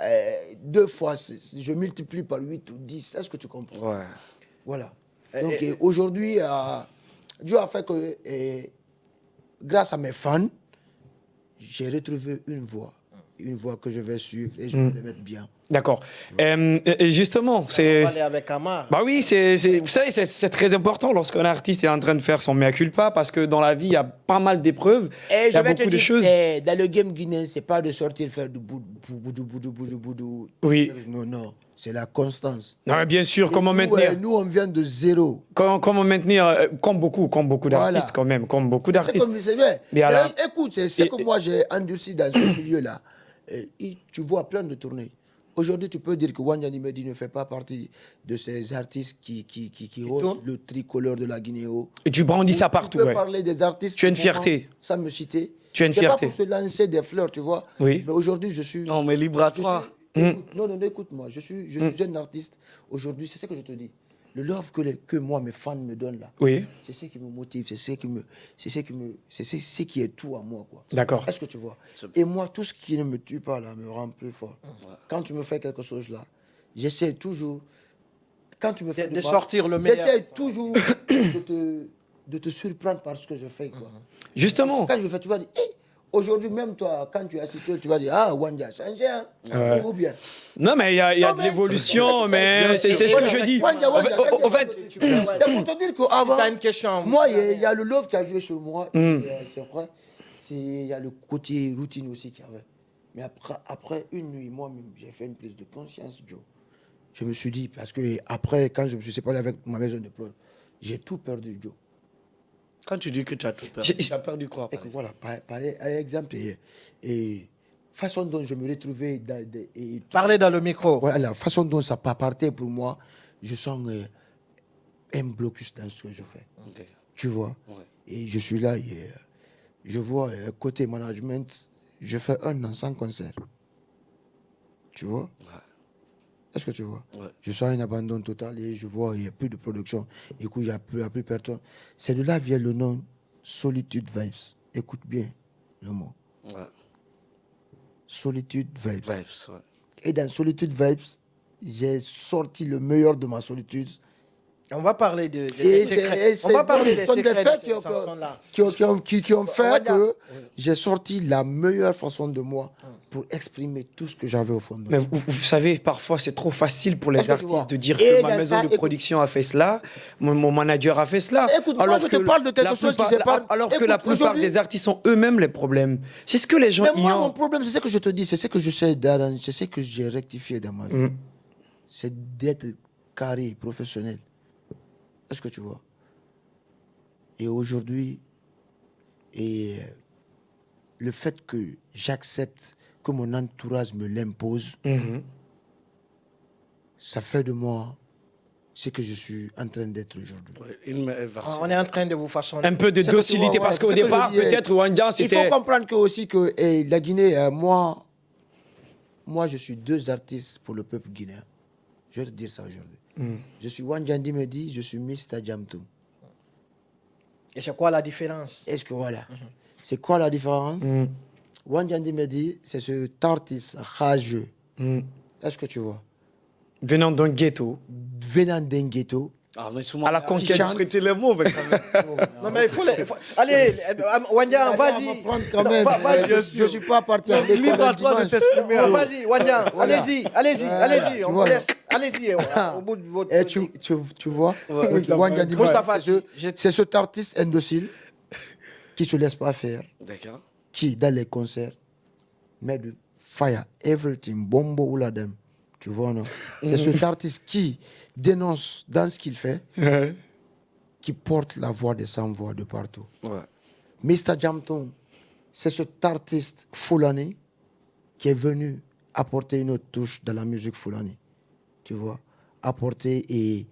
2 fois, je multiplie par 8 ou 10. Est-ce que tu comprends?
Ouais.
Voilà. Donc aujourd'hui, Dieu a fait que grâce à mes fans, j'ai retrouvé une voie que je vais suivre et je vais les mettre bien.
D'accord. Et justement,
On va
c'est.
aller avec Amar.
Bah oui, vous savez, c'est très important lorsqu'un artiste est en train de faire son mea culpa parce que dans la vie, il y a pas mal d'épreuves.
Et
Il y
je
a
vais te
beaucoup de
dire,
choses.
dans le game guinéen, c'est pas de sortir faire du boudou.
Oui.
Non. C'est la constance.
Non, mais bien sûr,
Et
comment
nous,
maintenir.
nous, on vient de zéro.
Comment maintenir. Comme beaucoup
Voilà.
d'artistes, quand même. Comme beaucoup
C'est
d'artistes.
comme c'est vrai.
Mais alors-
Écoute, c'est ce que moi j'ai endurci dans ce milieu-là. Tu vois plein de tournées. Aujourd'hui, tu peux dire que Wanyani Medi ne fait pas partie de ces artistes qui haussent le tricolore de la Guinée-O.
Et tu brandis ça partout,
Tu peux
ouais.
parler des artistes.
Tu as une
du
fierté.
moment, sans me citer.
Tu as une
C'est
fierté.
pas pour se lancer des fleurs, tu vois.
Oui.
Mais aujourd'hui, je suis.
Non, mais libre à
je
toi.
suis- écoute, non, écoute-moi. Je suis un artiste. Aujourd'hui, c'est ce que je te dis. Le love que moi, mes fans me donnent là.
Oui,
C'est ce qui me motive, c'est ce qui est tout à moi, quoi.
d'accord.
Est-ce que tu vois? Et moi, tout ce qui ne me tue pas là me rend plus fort. Quand tu me fais quelque chose là, j'essaie toujours. Quand tu me fais
De
du mal,
sortir le meilleur.
j'essaie toujours de te surprendre par ce que je fais, quoi.
Justement.
Quand je fais, tu vas dire, aujourd'hui même toi, quand tu as cité, tu vas dire, ah, Wanda a changé, hein?
Ouais.
Ou bien.
Non, mais il y a
Non,
de
mais
l'évolution,
c'est-
mais c'est ce que je dis.
Wanda,
Au fait,
c'est pour te dire qu'avant,
T'as une question.
moi, il y a le love qui a joué sur moi. C'est vrai. Il y a le côté routine aussi qui avait. Mais après une nuit, moi-même, j'ai fait une prise de conscience, Joe. Je me suis dit, parce que après, quand je me suis séparé avec ma maison de prod, j'ai tout perdu, Joe.
Quand tu dis que tu as tout perdu, tu as perdu quoi?
Et que voilà, par exemple, et façon dont je me retrouvais
Parlez dans le micro.
voilà, la façon dont ça partait pour moi, je sens un blocus dans ce que je fais.
Ok.
Tu vois?
Ouais.
Et je suis là, et je vois côté management, je fais 1 an sans concert. Tu vois? Est-ce que tu vois?
Ouais.
Je sens un abandon total et je vois il n'y a plus de production. Écoute, il n'y a plus personne. C'est de là vient le nom Solitude Vibes. Écoute bien le mot.
Ouais.
Solitude Vibes.
Vibes, ouais.
Et dans Solitude Vibes, j'ai sorti le meilleur de ma solitude.
On va parler de
Et
secrets.
c'est
On va parler des
ce sont des
secrets de
faits
ces chansons-là.
qui ont fait
Wanya.
que j'ai sorti la meilleure façon de moi pour exprimer tout ce que j'avais au fond de
Mais
moi.
vous savez, parfois, c'est trop facile pour
Est-ce
les
que tu vois?
artistes de dire
Et
que ma
dans
maison
ça,
de
écoute-
production a fait cela, mon manager a fait cela.
Écoute, moi, je te parle de quelque
la
chose qui
plupart-
s'est pas-
Alors que
Écoute,
la plupart
aujourd'hui-
des artistes ont eux-mêmes les problèmes. C'est ce que les gens
Mais moi, mon
ignorent.
problème, c'est ce que je te dis, c'est ce que je sais d'arranger, c'est ce que j'ai rectifié dans ma vie.
Mm.
C'est d'être carré, professionnel. Est-ce que tu vois? Et aujourd'hui, le fait que j'accepte que mon entourage me l'impose,
Mhm.
ça fait de moi ce que je suis en train d'être aujourd'hui.
Ouais, une version.
On est en train de vous façonner.
Un peu de
C'est que tu
docilité,
vois,
parce
ouais,
qu'au
c'est ce que
départ,
je dis,
peut-être, Wandian,
Il
c'était...
faut comprendre que aussi que la Guinée, moi, je suis deux artistes pour le peuple guinéen. Je vais te dire ça aujourd'hui.
Mm.
Je suis Wanjandi Medi, je suis Mr. Jamtou.
Et c'est quoi la différence?
Est-ce que voilà? C'est quoi la différence?
Mm.
Wanjandi Medi, c'est ce artiste rageux.
Mm.
Est-ce que tu vois?
Venant d'un ghetto,
Venant d'un ghetto.
Ah, mais souvent,
À la
tu
conquête.
chantes prêter les mots, mais quand même.
Non, mais il faut... Allez, Wandian,
On
vas-y.
va prendre quand
Non,
même.
vas-y.
Je ne suis pas parti à
Donc,
l'école
libre à
le
toi de
dimanche.
t'exprimer.
Non,
alors.
vas-y, Wandian,
Voilà.
allez-y,
Voilà,
on
tu
vous
vois.
laisse. Allez-y, au bout de votre...
Et tu vois, Wanjandi
Mustapha,
Medi, c'est cet artiste indocile qui ne se laisse pas faire,
D'accord.
qui, dans les concerts, met du fire, everything, bombo ou la dame. Tu vois, non? C'est cet artiste qui dénonce dans ce qu'il fait, qui porte la voix des sans-voix de partout.
Ouais.
Mr. Jamton, c'est cet artiste Fulani qui est venu apporter une autre touche dans la musique Fulani. Tu vois? Apporter et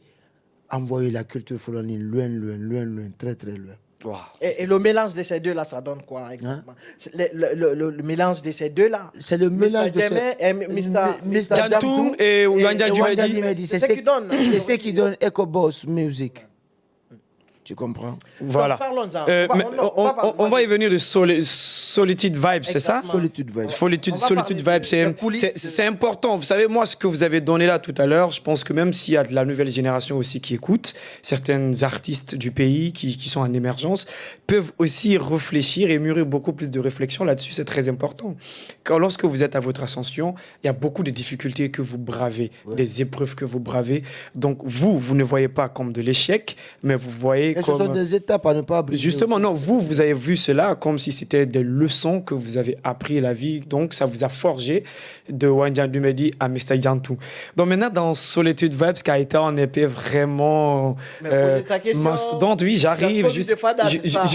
envoyer la culture Fulani loin, loin, loin, loin, très, très loin.
Wow.
Et le mélange de ces deux-là, ça donne quoi exactement? C'est le mélange de ces deux-là.
C'est le mélange de
Mr. Djemé et Mr.
Jantoum et Wandian
Wanjandi
Medi.
Medi.
C'est ce qui donne.
C'est ce qui donne Echo Boss Music. Tu comprends?
Voilà.
Parlons-en.
Mais on va
parler.
y venir de Solitude Vibes, c'est ça?
Solitude Vibes.
Solitude
On va
Solitude
parler
Vibes,
des coulisses
c'est important. Vous savez, moi, ce que vous avez donné là tout à l'heure, je pense que même s'il y a de la nouvelle génération aussi qui écoute, certains artistes du pays qui sont en émergence peuvent aussi réfléchir et mûrir beaucoup plus de réflexion là-dessus. C'est très important. Lorsque vous êtes à votre ascension, il y a beaucoup de difficultés que vous bravez, des épreuves que vous bravez. Donc, vous ne voyez pas comme de l'échec, mais vous voyez
Et ce sont
comme...
des étapes à ne pas briser.
Justement,
aussi.
non, vous avez vu cela comme si c'était des leçons que vous avez appris la vie. Donc, ça vous a forgé de Wandian Dumedi à Mr. Jantou. Donc, maintenant, dans Solitude Vibes, qui a été en épée vraiment
Mais poser ta question.
mastodonte, oui, j'arrive.
Il y a trop de Fada, c'est ça.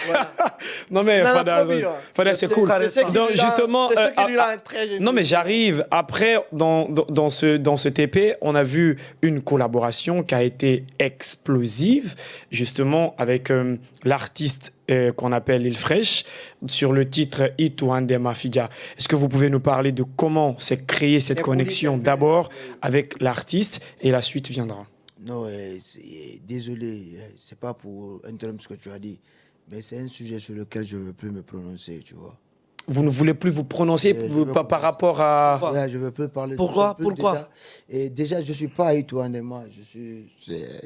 Voilà.
Non, mais
Non, non,
Fada,
trop bien.
Fada, c'est cool.
C'est ce qui
Donc,
lui rend-
justement,
c'est ce qui lui rend très génial.
non, mais j'arrive. Après, dans ce TP, on a vu une collaboration qui a été explosive, justement, avec l'artiste qu'on appelle L'Île Fraîche, sur le titre Ituande Mafia. Est-ce que vous pouvez nous parler de comment s'est créée cette
Les
connexion
coulisses,
d'abord avec l'artiste et la suite viendra?
Non, désolé, c'est pas pour interrompre ce que tu as dit, mais c'est un sujet sur lequel je ne veux plus me prononcer, tu vois.
Vous ne voulez plus vous prononcer
Je veux
par
commencer.
rapport à...
Ouais, je ne veux plus parler
Pourquoi?
de ça.
Pourquoi?
Déjà, et déjà, je ne suis pas Itoandema,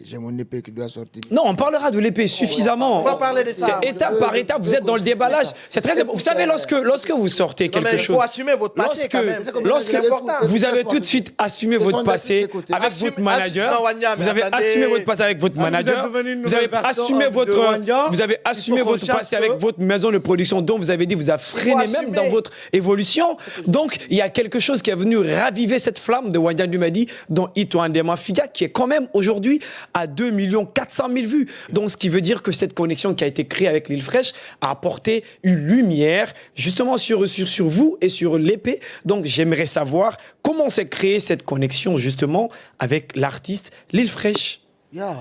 j'ai mon épée qui doit sortir.
Non, on parlera de l'épée suffisamment.
On va parler de ça.
C'est étape par étape, vous êtes dans le déballage. C'est très important. Vous savez, lorsque vous sortez
Non,
quelque
mais il
chose...
faut assumer votre passé quand même.
Lorsque
C'est important.
vous avez tout de suite assumé votre passé avec votre manager,
non, Wanya, mais
vous avez
attendez.
assumé votre passé avec votre
vous êtes
manager,
devenu une
vous avez
nouvelle version
assumé
de Wanya,
vous avez
il
assumé
faut qu'on
votre
chasse
passé avec
que-
votre maison de production dont vous avez dit vous avez freiné même
assumer.
dans votre évolution. Donc il y a quelque chose qui est venu raviver cette flamme de Wandian Dumedi dans Ituande Mafia qui est quand même aujourd'hui à 2 400 000 vues. Donc ce qui veut dire que cette connexion qui a été créée avec L'Île Fraîche a apporté une lumière justement sur vous et sur l'épée. Donc j'aimerais savoir comment s'est créée cette connexion justement avec l'artiste L'Île Fraîche.
Yeah,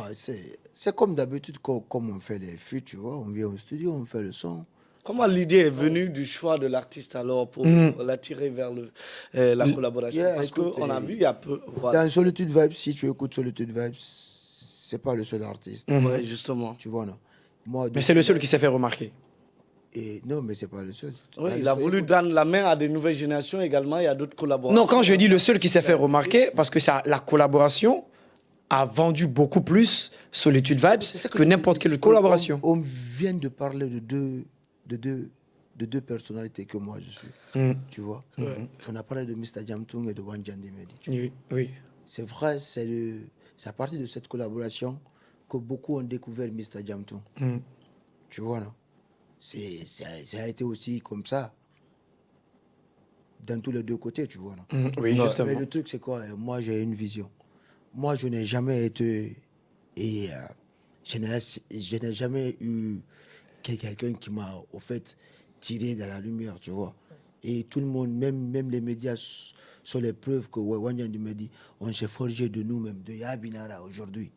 c'est comme d'habitude, comme on fait les feats, tu vois, on vient au studio, on fait le son.
Comment l'idée est venue du choix de l'artiste alors pour l'attirer vers la collaboration?
Yeah,
Parce
écoute,
qu'on a vu, il y a peu. Voilà.
Dans Solitude Vibes, si tu écoutes Solitude Vibes, c'est pas le seul artiste.
Ouais, justement.
Tu vois, non? Moi,
Mais c'est le seul qui s'est fait remarquer.
Et non, mais c'est pas le seul.
Oui,
Ah,
il a voulu
écoute,
donner la main à des nouvelles générations également. Il y a d'autres collaborations.
Non, quand je dis le seul qui s'est fait remarquer, parce que la collaboration a vendu beaucoup plus Solitude Vibes
c'est ça
que
je te
n'importe
dis.
quelle collaboration.
On vient de parler de deux personnalités que moi je suis. Tu vois. On a parlé de Mr. Jamtung et de Wanjan Dimedi.
Oui, oui.
C'est vrai, c'est à partir de cette collaboration que beaucoup ont découvert Mr. Jamtung. Tu vois, non? Ça a été aussi comme ça. Dans tous les deux côtés, tu vois, non?
Oui, justement.
Mais le truc, c'est quoi? Moi, j'ai une vision. Moi, je n'ai jamais été... Et je n'ai jamais eu quelqu'un qui m'a, au fait, tiré dans la lumière, tu vois. Et tout le monde, même les médias, sont les preuves que Wanjan me dit, on s'est forgé de nous-mêmes, de Yabinara aujourd'hui.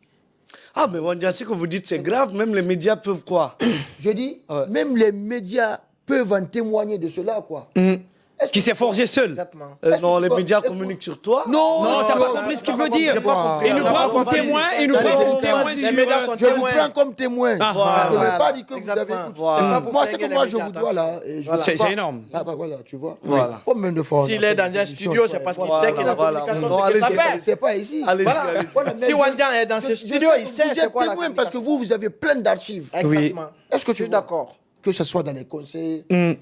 Ah, mais Wanjan, ce que vous dites, c'est grave. Même les médias peuvent quoi?
Je dis,
Ouais.
même les médias peuvent en témoigner de cela, quoi. Est-ce
Qui
que-
s'est forgé seul.
Exactement.
Est-ce
Non,
que tu
les
vois-
médias
écoute,
communiquent sur toi.
Non,
Non, t'as
non,
pas compris ce qu'il veut dire.
J'ai pas compris.
Il nous
Alors,
prend comme
vas-y.
témoin, il nous
Allez,
prend comme
vas-y.
témoin
Les
sur...
médias sont
Je vous
témoins.
prends comme témoin.
Ah,
Je ne
voilà.
veux pas dire que vous avez
Exactement.
écouté.
Voilà.
C'est pas pour
Moi, c'est
flinguer
que
les
moi, je
médias,
vous dois là.
attention.
Et je
Voilà.
sais
C'est
pas.
énorme.
Ah bah voilà, tu vois.
Voilà.
Combien de fois on
S'il
a
est
fait
dans
des
un
émissions,
studio, c'est parce qu'il
Voilà,
sait que la
voilà.
communication,
Non,
c'est ce qu'il
allez-y,
sait
c'est pas ici.
Allez-y,
Voilà.
allez-y.
Voilà, mais
Si
je-
Wanjan est dans ce
je
studio,
sais
il
que
sait
vous
c'est
êtes
quoi la
témoin parce que
communication.
vous avez plein d'archives.
Exactement.
Est-ce que
Je
tu
suis
vois?
d'accord.
Que ce soit dans les conseils,
Ouais.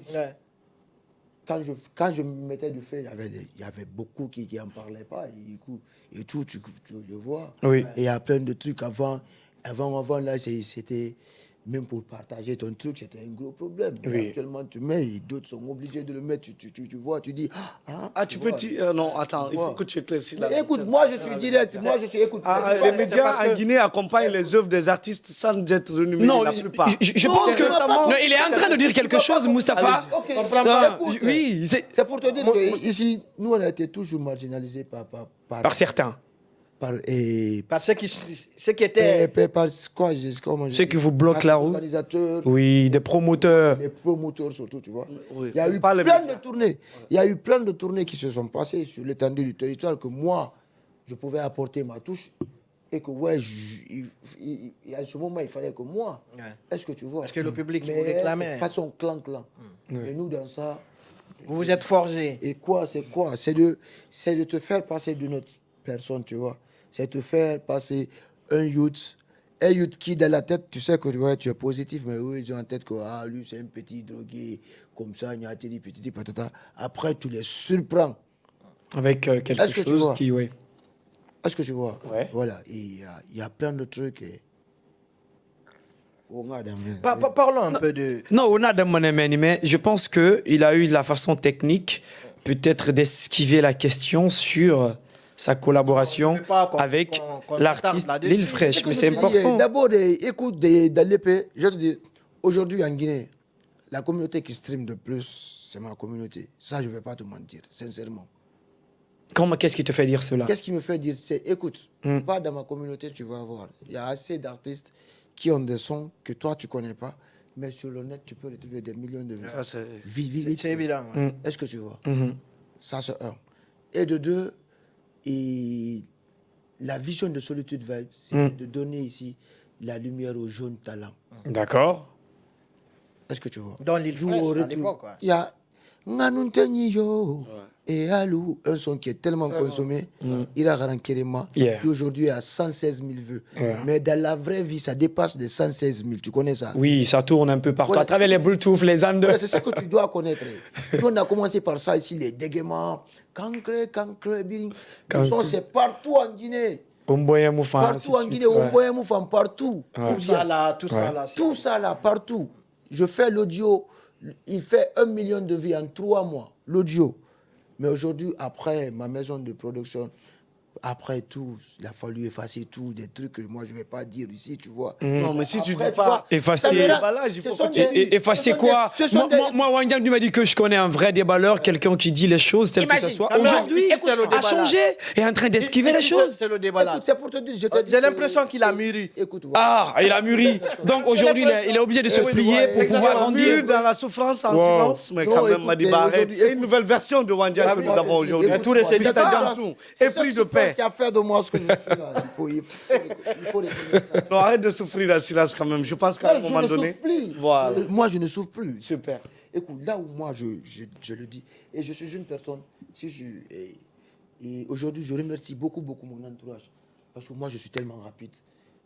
quand je me mettais du fait, il y avait beaucoup qui n'en parlaient pas. Et tout, tu le vois.
Oui.
Et il y a plein de trucs avant là, c'était, même pour partager ton truc, c'était un gros problème.
Oui.
Actuellement, tu mets, et d'autres sont obligés de le mettre, tu vois, tu dis,
Ah, tu peux
vois.
dire. Non, attends, il faut
vois.
que tu éclaircisses là.
Mais écoute, moi je suis direct, moi je suis, écoute.
Ah,
c'est
les
pas-
médias
c'est parce
en Guinée accompagnent les œuvres des artistes sans être rémunérés
Non,
la plupart.
je
Non,
pense
c'est
que...
récemment-
Non, il est en train de dire quelque chose, Mustapha.
Ok,
Ah,
écoute,
oui,
c'est pour te dire que ici, nous on a été toujours marginalisés
par certains.
Parce que ce qui était...
par quoi, comment je
Ceux
dis,
qui vous bloquent
par
la
les
route.
organisateurs,
Oui, des promoteurs.
les promoteurs surtout, tu vois.
Oui,
Il y a eu
pas les
plein
médias.
de tournées. Il y a eu plein de tournées qui se sont passées sur l'étendue du territoire que moi, je pouvais apporter ma touche. Et que, ouais, à ce moment, il fallait que moi.
Ouais.
Est-ce que tu vois?
Parce que le public
Mais
vous réclamait.
c'est façon clan. Et nous, dans ça.
Vous vous êtes forgé.
Et quoi, c'est quoi? C'est de te faire passer d'une autre personne, tu vois. C'est te faire passer un youth qui, dans la tête, tu sais que ouais, tu es positif, mais eux, ils ont en tête que lui, c'est un petit drogué, comme ça, il y a petit patata. Après, tu les surprends.
Avec quelque
Est-ce que tu
chose
vois?
qui... Oui.
Est-ce que tu vois?
Ouais.
Voilà. Et il y a plein de trucs. Oh, madame.
Parlons un peu de...
Non, on a demandé, mais je pense qu'il a eu la façon technique, peut-être d'esquiver la question sur sa collaboration
On ne veut pas
avec
qu'on
l'artiste
s'attarde là-dessus.
L'Île Fraîche. Mais
Je
c'est
te dis,
important.
D'abord, écoute, dans l'épée, je te dis, aujourd'hui en Guinée, la communauté qui stream de plus, c'est ma communauté. Ça, je ne vais pas te mentir, sincèrement.
Qu'est-ce qui te fait dire cela?
Qu'est-ce qui me fait dire? C'est, écoute, va dans ma communauté, tu vas voir. Il y a assez d'artistes qui ont des sons que toi, tu ne connais pas, mais sur le net, tu peux retrouver des millions de vues.
Ça, c'est-
C'est évident. Ouais.
Est-ce que tu vois?
Mhm.
Ça, c'est un. Et de deux, et la vision de Solitude Vibe, c'est de donner ici la lumière aux jeunes talents.
D'accord.
Est-ce que tu vois?
Dans l'île
D'où
fraîche,
on
à
retrouve-
l'époque, ouais.
Il y a Nganuntenyi Yo et Alou, un son qui est tellement consommé. Il a Rankerema,
Yeah.
qui aujourd'hui est à 116 000 vues. Mais dans la vraie vie, ça dépasse les 116 000. Tu connais ça?
Oui, ça tourne un peu partout,
Voilà,
à travers
c'est
les
ça.
Bluetooth, les Andes.
Ouais, c'est ça que tu dois connaître. Nous, on a commencé par ça ici, les dégaiements. Kankre, biring. Le son, c'est partout en Guinée.
Omboye Moufan, ainsi
Partout
de
en
suite,
Guinée,
ouais.
on voit un mouvement partout.
Ouais.
Tout ça là, tout ça là.
Tout ça là, partout. Je fais l'audio, il fait 1 million de vues en 3 mois, l'audio. Mais aujourd'hui, après ma maison de production, après tout, il a fallu effacer tout, des trucs que moi je ne vais pas dire ici, tu vois.
Non, mais si tu
Après,
dis pas.
vois,
Effacer.
ça me rend-
Déballage, il
ce
faut
sont
que tu-
des-
Effacer
ce sont
quoi?
des- ce sont des-
Moi, Wangyang m'a dit que je connais un vrai déballeur, quelqu'un qui dit les choses telles que
Imagine,
ce soit.
quand même,
Aujourd'hui,
ici, c'est le
a
déballage.
changé et est en train d'esquiver les choses.
C'est le débat là.
Écoute, c'est pour te dire, je te dis
J'ai
que-
l'impression qu'il a mûri.
Écoute, voilà.
Ah, il a mûri. Donc aujourd'hui, il est obligé de se
Oui,
plier
ouais,
pour pouvoir
exactement.
grandir.
Mûr dans la souffrance en
Wow.
silence, mais
Non,
quand même,
écoute,
Madiba, arrête.
aujourd'hui,
C'est une
écoute.
nouvelle version de Wanjan que nous avons aujourd'hui.
Tous les
Mr.
célibataires.
Jantou. Et plus de paix. paix.
qui a fait de moi ce que je suis là. Il faut reconnaître ça.
Non, arrête de souffrir à silence quand même. Je pense qu'à un
Je
moment
ne
donné...
souffre plus.
Voilà.
Moi, je ne souffre plus.
Super.
Écoute, là où moi, je le dis, et je suis une personne, et aujourd'hui, je remercie beaucoup mon entourage. Parce que moi, je suis tellement rapide.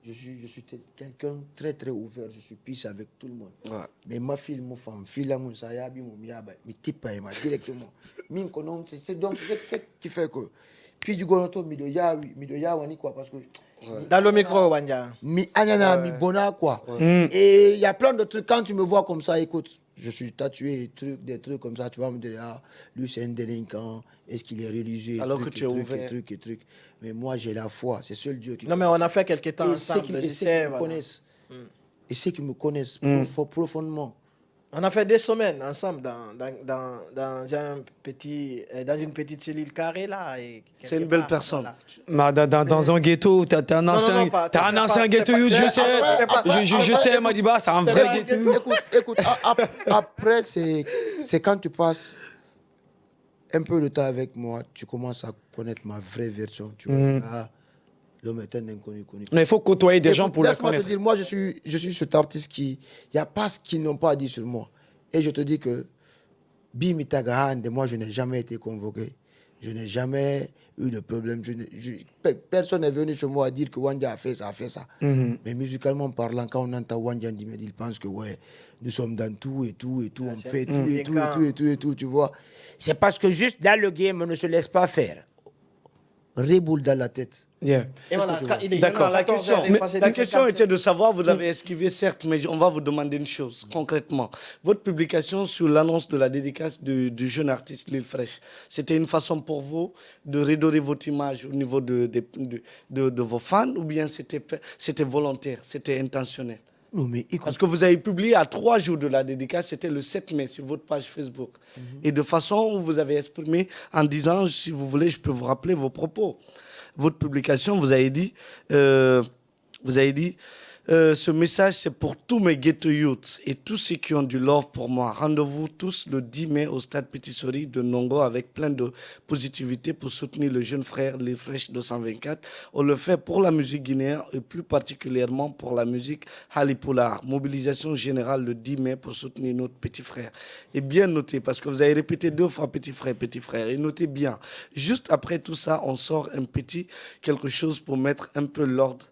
Je suis quelqu'un très, très ouvert. Je suis pisse avec tout le monde.
Ouais.
Mais ma fille, mon femme, fille, là, mon sayabi, mon miaba, mais t'es pas aimé directement. C'est donc ce qui fait que. Puis du gonoto, midoya, wani quoi, parce que.
Dans le micro, Wanja.
Mi anyana, mi bona, quoi. Et il y a plein de trucs. Quand tu me vois comme ça, écoute, je suis tatoué, des trucs comme ça, tu vas me dire, ah, lui c'est un délinquant, est-ce qu'il est religieux?
Alors que tu es ouvert.
Truc. Mais moi, j'ai la foi, c'est seul Dieu qui.
Non, mais on a fait quelques temps
Et
ensemble.
ceux qui me connaissent. Et ceux qui me connaissent profondément.
On a fait des semaines ensemble dans une petite cellule carrée là.
C'est une belle personne.
Dans un ghetto, t'as un ancien ghetto, je sais, Madiba, c'est un vrai ghetto.
Écoute, après, c'est quand tu passes un peu de temps avec moi, tu commences à connaître ma vraie version. Tu vois, l'homme est un inconnu.
Mais il faut côtoyer des gens pour la
laisse-moi te
connaître.
dire, moi, je suis cet artiste qui... Il n'y a pas ce qu'ils n'ont pas dit sur moi. Et je te dis que Bimi Tagahande, moi, je n'ai jamais été convoqué. Je n'ai jamais eu de problème. Personne n'est venu chez moi dire que Wanja a fait ça, Mais musicalement parlant, quand on entend Wanja Ndimedi, il pense que ouais, nous sommes dans tout, on fait tout, tu vois. C'est parce que juste dans le game, on ne se laisse pas faire. Reboule dans la tête.
Yeah.
Et voilà,
D'accord.
La question était de savoir, vous avez esquivé certes, mais on va vous demander une chose, concrètement. Votre publication sur l'annonce de la dédicace du jeune artiste Lil Fresh, c'était une façon pour vous de redorer votre image au niveau de vos fans, ou bien c'était volontaire, c'était intentionnel?
Non, mais écoute,
Parce que vous avez publié à 3 jours de la dédicace, c'était le 7 mai sur votre page Facebook. Et de façon où vous avez exprimé en disant, si vous voulez, je peux vous rappeler vos propos. Votre publication, vous avez dit, ce message, c'est pour tous mes ghetto youths et tous ceux qui ont du love pour moi. Rendez-vous tous le 10 mai au stade Petit Sori de Nongo avec plein de positivité pour soutenir le jeune frère Lil Fresh 224. On le fait pour la musique guinéenne et plus particulièrement pour la musique Halipolar. Mobilisation générale le 10 mai pour soutenir notre petit frère. Et bien noté, parce que vous avez répété 2 fois petit frère. Et notez bien, juste après tout ça, on sort un petit quelque chose pour mettre un peu l'ordre.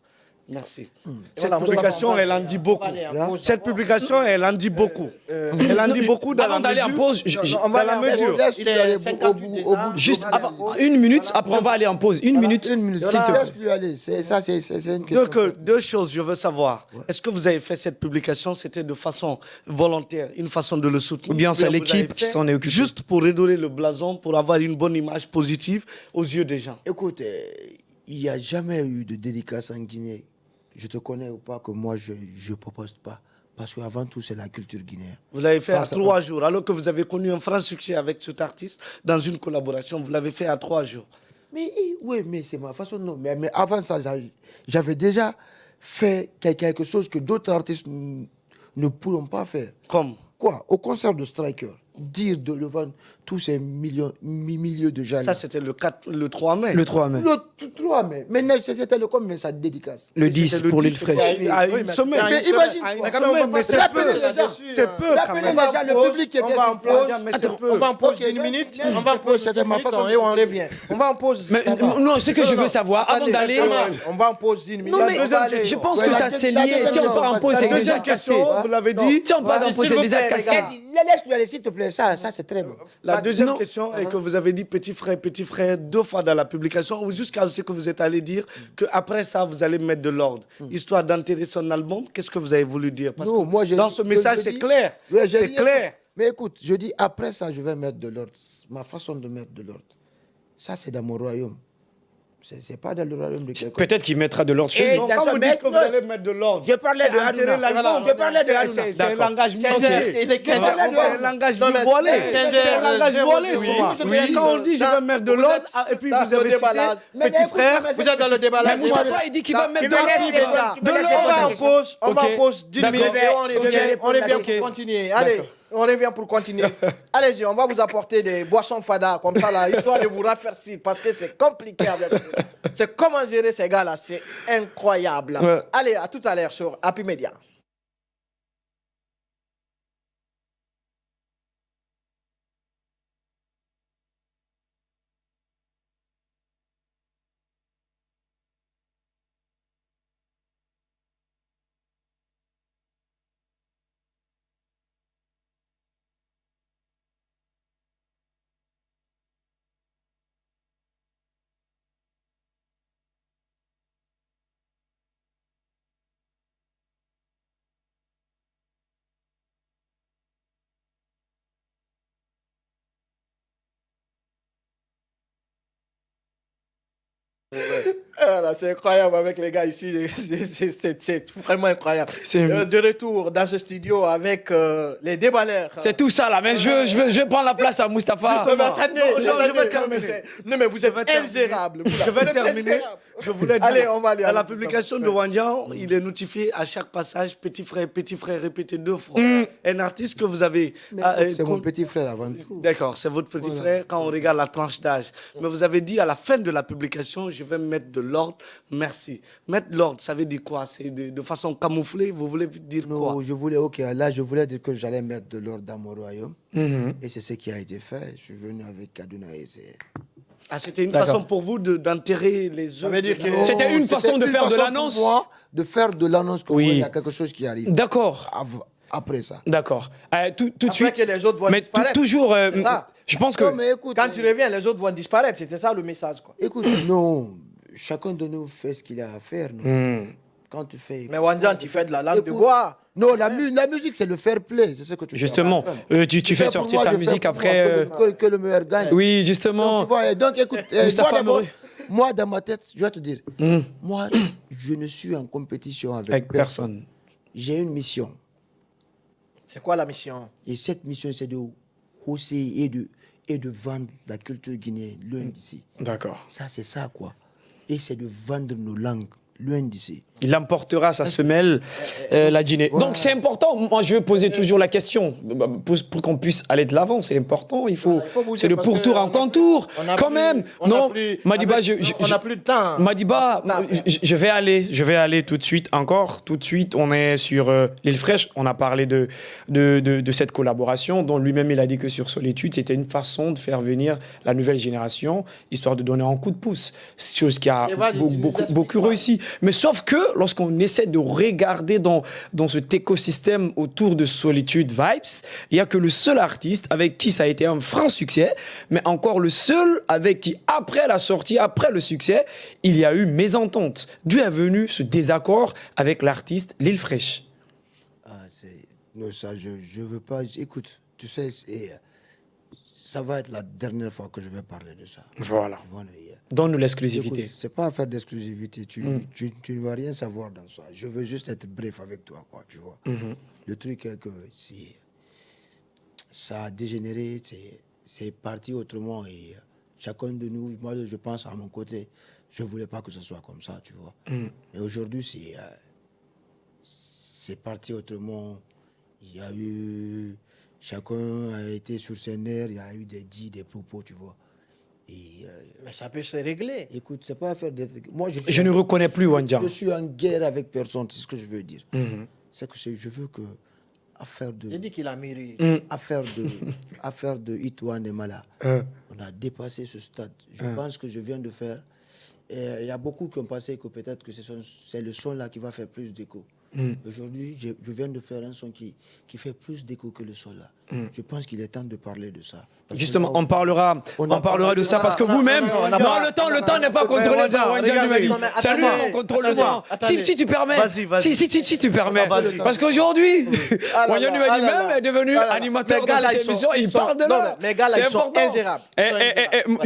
Merci. Cette publication, elle en dit beaucoup. Cette publication, elle en dit beaucoup. Elle en dit beaucoup dans la mesure.
En pause,
dans la mesure.
juste avant, 1 minute, après on va aller en pause. 1 minute, s'il te plaît.
laisse-lui aller. C'est une question.
Deux choses, je veux savoir. Est-ce que vous avez fait cette publication, c'était de façon volontaire, une façon de le soutenir?
Ou bien c'est
vous
l'équipe
avez
qui
fait
s'en est occupée?
juste pour redorer le blason, pour avoir une bonne image positive aux yeux des gens?
Écoute, il n'y a jamais eu de dédicace en Guinée. Je te connais ou pas que moi, je ne propose pas. Parce qu'avant tout, c'est la culture guinéenne.
Vous l'avez fait à 3 jours, alors que vous avez connu un franc succès avec cet artiste dans une collaboration. Vous l'avez fait à 3 jours.
Mais oui, mais c'est ma façon. Non. Mais avant ça, j'avais déjà fait quelque chose que d'autres artistes ne pourront pas faire.
Comme?
Quoi? Au concert de Striker, dire devant tous ces milliers de gens.
Ça, c'était le 3 mai.
Le 3 mai.
Le 3 mai. Maintenant, c'était le combien ça dédicace?
Le 10 pour Lil Fresh.
À une semaine.
Mais imagine,
Mais c'est peu. C'est peu quand même.
Le public était
On va en pause.
Mais c'est peu.
On va en pause d'une minute. On va en pause
C'était ma façon.
et on revient. On va en pause.
Mais non, ce que je veux savoir, avant d'aller...
On va en pause d'une minute.
Non, mais je pense que ça c'est lié. Si on part en pause, c'est déjà
Deuxième
cassé.
question, vous l'avez dit.
Si on passe en pause, c'est déjà cassé.
Laisse-lui aller, s'il te plaît. Ça, c'est très bon.
La deuxième question est que vous avez dit petit frère 2 fois dans la publication, ou jusqu'à ce que vous êtes allé dire qu'après ça, vous allez mettre de l'ordre, histoire d'enterrer son album. Qu'est-ce que vous avez voulu dire? Parce
Non,
que
moi,
dans ce message, c'est clair.
Ouais,
c'est clair.
Mais écoute, je dis après ça, je vais mettre de l'ordre. Ma façon de mettre de l'ordre, ça, c'est dans mon royaume. C'est pas dans le royaume de quelqu'un.
Peut-être qu'il mettra de l'ordre
Et
chez nous.
Donc,
dans
quand
ce
vous dites que vous
message,
allez mettre de l'ordre,
je parlais de
enterrer
Haruna.
l'album.
Je parlais de Haruna.
C'est un langage mélangé.
C'est
C'est un langage voilé. C'est un langage voilé, souvent. Quand on dit je vais mettre de l'ordre, et puis vous avez cité petit frère,
Vous êtes dans le débat là.
Mais Moustapha, il dit qu'il va mettre de
On va en pause. On va en pause d'une minute et on revient pour continuer. Allez. On revient pour continuer. Allez-y, on va vous apporter des boissons fada, comme ça, là, histoire de vous rafraîchir, parce que c'est compliqué avec eux. C'est comment gérer ces gars-là, c'est incroyable.
Ouais.
Allez, à tout à l'heure sur Happy Media. Voilà, c'est incroyable avec les gars ici, c'est vraiment incroyable. De retour dans ce studio avec les déballeurs.
C'est tout ça là, mais je vais prendre la place à Mustapha.
Justement, attendez,
je vais terminer.
Non mais vous êtes ingérable.
Je vais terminer. Je voulais dire,
allez, on va aller
à la publication de Wandian, il est notifié à chaque passage petit frère répété 2 fois. Un artiste que vous avez...
C'est mon petit frère avant tout.
D'accord, c'est votre petit frère quand on regarde la tranche d'âge. Mais vous avez dit à la fin de la publication, je vais mettre de l'ordre. Merci. Mettre de l'ordre, ça veut dire quoi? C'est de façon camouflée, vous voulez dire quoi?
Non, je voulais dire que j'allais mettre de l'ordre dans mon royaume. Et c'est ce qui a été fait. Je suis venu avec Kaduna et c'est...
Ah, c'était une façon pour vous d'enterrer les œuvres.
C'était une façon de faire de l'annonce.
De faire de l'annonce qu'il y a quelque chose qui arrive.
D'accord.
Après ça.
D'accord. Tout de
Après
suite.
que les autres vont
Mais
disparaître.
toujours.
C'est ça.
Je pense que.
Non, mais écoute,
Quand tu reviens, les autres vont disparaître. C'était ça le message, quoi.
écoute, non. Chacun de nous fait ce qu'il a à faire. Non? Quand tu fais...
Mais Wandian, tu fais de la langue de bois.
Non, la musique, c'est le fair play. C'est ce que tu
Justement, tu fais sortir
moi,
ta
je fais
musique
pour
après.
moi que le meilleur gagne.
Oui, justement.
Donc, tu vois, donc écoute,
Mustapha
moi,
Amoureux.
moi, dans ma tête, je vais te dire, moi, je ne suis en compétition avec
personne.
J'ai une mission.
C'est quoi la mission?
Et cette mission, c'est de hausser et de vendre la culture guinéenne loin d'ici.
D'accord.
Ça, c'est ça, quoi. Et c'est de vendre nos langues loin d'ici.
Il emportera sa semelle, la Guinée.
Voilà.
Donc c'est important. Moi, je vais poser toujours la question pour qu'on puisse aller de l'avant. C'est important. C'est le pourtour en contour. Quand même. Non, Madiba,
on n'a plus de temps.
Madiba, je vais aller tout de suite. Encore, tout de suite, on est sur l'île fraîche. On a parlé de cette collaboration dont lui-même il a dit que sur Solitude, c'était une façon de faire venir la nouvelle génération, histoire de donner un coup de pouce. C'est chose qui a beaucoup réussi. Mais sauf que lorsqu'on essaie de regarder dans cet écosystème autour de Solitude Vibes, il n'y a que le seul artiste avec qui ça a été un franc succès, mais encore le seul avec qui, après la sortie, après le succès, il y a eu mésentente. D'où est venu ce désaccord avec l'artiste L'Île Fraîche?
Non, ça, je veux pas... Écoute, tu sais, ça va être la dernière fois que je vais parler de ça.
Voilà.
Tu vois,
Donne-nous l'exclusivité.
Écoute, c'est pas affaire d'exclusivité. Tu ne vas rien savoir dans ça. Je veux juste être bref avec toi, quoi, tu vois. Le truc est que ça a dégénéré, c'est parti autrement. Et chacun de nous, moi, je pense à mon côté, je voulais pas que ce soit comme ça, tu vois. Mais aujourd'hui, c'est parti autrement. Il y a eu... Chacun a été sur ses nerfs, il y a eu des dits, des propos, tu vois.
Mais ça peut se régler.
Écoute, c'est pas affaire d'être... Moi,
Je ne reconnais plus Wandian.
Je suis en guerre avec personne, c'est ce que je veux dire. C'est que je veux que affaire de...
J'ai dit qu'il a mûri.
Affaire de Itouane et Mala. On a dépassé ce stade. Je pense que je viens de faire... Il y a beaucoup qui ont pensé que peut-être que c'est le son là qui va faire plus d'écho. Aujourd'hui, je viens de faire un son qui fait plus d'écho que le son là. Je pense qu'il est temps de parler de ça.
Justement, on parlera de ça parce que vous-même, le temps n'est pas contrôlé par Wandian lui-même. C'est lui qui contrôle le temps. Si tu permets, si tu permets, parce qu'aujourd'hui, Wandian lui-même est devenu animateur de cette émission, il parle de là.
Les gars là, ils sont ingérables.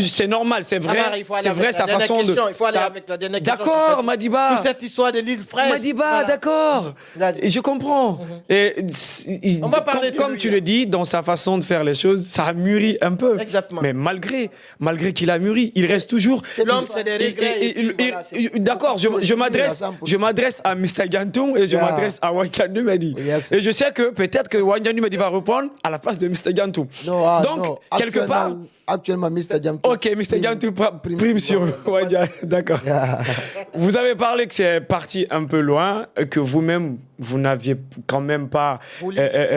C'est normal, c'est vrai sa façon de...
Il faut aller avec la dernière question.
D'accord, Madiba.
Sur cette histoire de l'île fraîche.
Madiba, d'accord. d'accord. Et je comprends.
On va parler de
comme
lui,
tu le dis, dans sa façon de faire les choses, ça a mûri un peu.
Exactement.
Mais malgré qu'il a mûri, il reste toujours...
L'homme, c'est des regrets.
D'accord, je m'adresse à Mr. Gantung et je m'adresse à Wanjan Medi.
Yes.
Et je sais que peut-être que Wanjan Medi va reprendre à la place de Mr. Gantung. Donc, quelque part...
Actuellement, Mr. Gantung.
Ok, Mr. Gantung prime sur Wanjan. D'accord. Vous avez parlé que c'est parti un peu loin, que vous-même, vous n'aviez quand même pas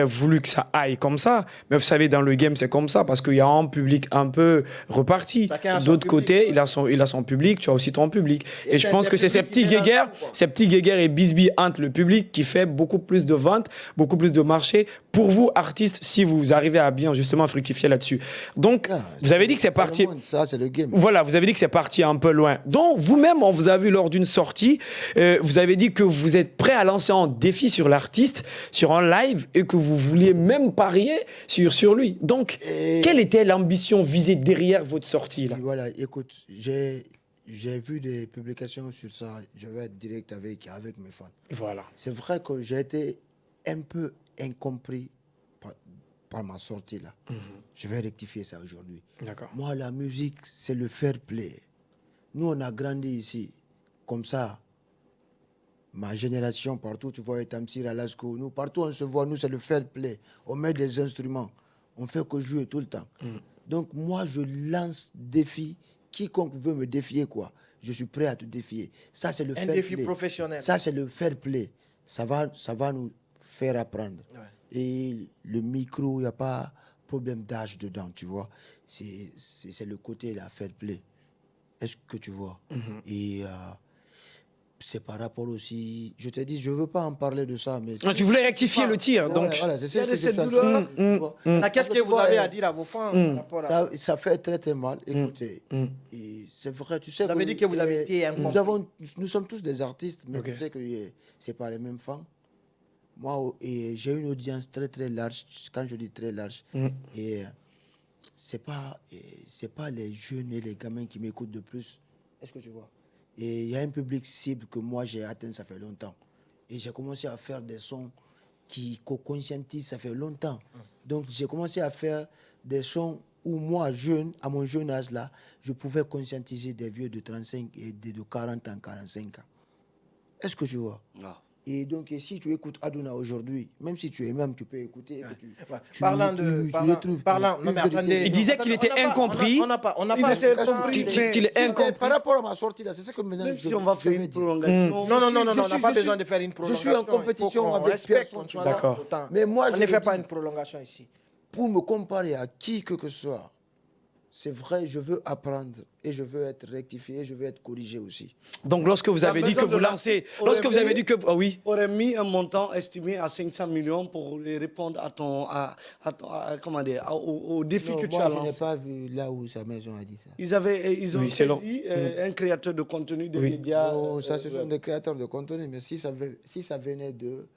voulu que ça aille comme ça. Mais vous savez, dans le game, c'est comme ça, parce qu'il y a un public un peu reparti. D'autre côté, il a son public, tu as aussi ton public. Et je pense que c'est ces petits guéguerres et bisbis entre le public qui fait beaucoup plus de ventes, beaucoup plus de marché pour vous, artistes, si vous arrivez à bien justement fructifier là-dessus. Donc, vous avez dit que c'est parti...
Ça, c'est le game.
Voilà, vous avez dit que c'est parti un peu loin. Donc, vous-même, on vous a vu lors d'une sortie, vous avez dit que vous êtes prêt à lancer un défi sur l'artiste, sur un live, et que vous vouliez même parier sur lui. Donc, quelle était l'ambition visée derrière votre sortie là?
Voilà, écoute, j'ai vu des publications sur ça. Je vais être direct avec mes fans.
Voilà.
C'est vrai que j'ai été un peu incompris par ma sortie là. Je vais rectifier ça aujourd'hui.
D'accord.
Moi, la musique, c'est le fair play. Nous, on a grandi ici, comme ça. Ma génération, partout, tu vois, Tamsir, Alasko, nous, partout, on se voit, nous, c'est le fair play. On met des instruments. On fait que jouer tout le temps. Donc, moi, je lance défi. Quiconque veut me défier, quoi, je suis prêt à te défier. Ça, c'est le fair play. Un
défi professionnel.
Ça, c'est le fair play. Ça va nous faire apprendre. Ouais. Et le micro, il n'y a pas problème d'âge dedans, tu vois. C'est le côté, la fair play. Est-ce que tu vois? Et c'est par rapport aussi... Je te dis, je ne veux pas en parler de ça, mais...
Non, tu voulais rectifier le tir, donc...
Voilà, c'est ça que
cette douleur. Qu'est-ce que vous avez à dire à vos fans par rapport à
ça fait très, très mal. Écoutez, c'est vrai, tu sais...
Vous avez dit que vous avez été incompris.
Nous sommes tous des artistes, mais tu sais que ce n'est pas les mêmes fans. Moi, j'ai une audience très, très large. Quand je dis très large, et c'est pas les jeunes et les gamins qui m'écoutent de plus. Est-ce que tu vois? Et il y a un public cible que moi, j'ai atteint, ça fait longtemps. Et j'ai commencé à faire des sons qui conscientisent, ça fait longtemps. Donc, j'ai commencé à faire des sons où moi, jeune, à mon jeune âge, là, je pouvais conscientiser des vieux de 35 et de 40 ans, 45 ans. Est-ce que tu vois? Non. Et donc, si tu écoutes Aduna aujourd'hui, même si tu es même, tu peux écouter.
Parlant, non mais attendez.
Il disait qu'il était incompris.
On n'a pas
compris. Qu'il est incompris.
Par rapport à ma sortie, là, c'est ça que maintenant.
Même si on va faire une prolongation.
Non, on n'a pas besoin de faire une prolongation.
Je suis en compétition avec personne.
D'accord.
Mais moi,
on ne fait pas une prolongation ici.
Pour me comparer à qui que ce soit, c'est vrai, je veux apprendre et je veux être rectifié, je veux être corrigé aussi.
Donc, lorsque vous avez dit que vous lancez, lorsque vous avez dit que, oui,
aurait mis un montant estimé à 500 millions pour répondre comment dire, au défi que tu as lancé.
Je n'ai pas vu là où sa maison a dit ça.
Ils ont saisi un créateur de contenu de médias.
Non, ça, ce sont des créateurs de contenu, mais si ça venait de...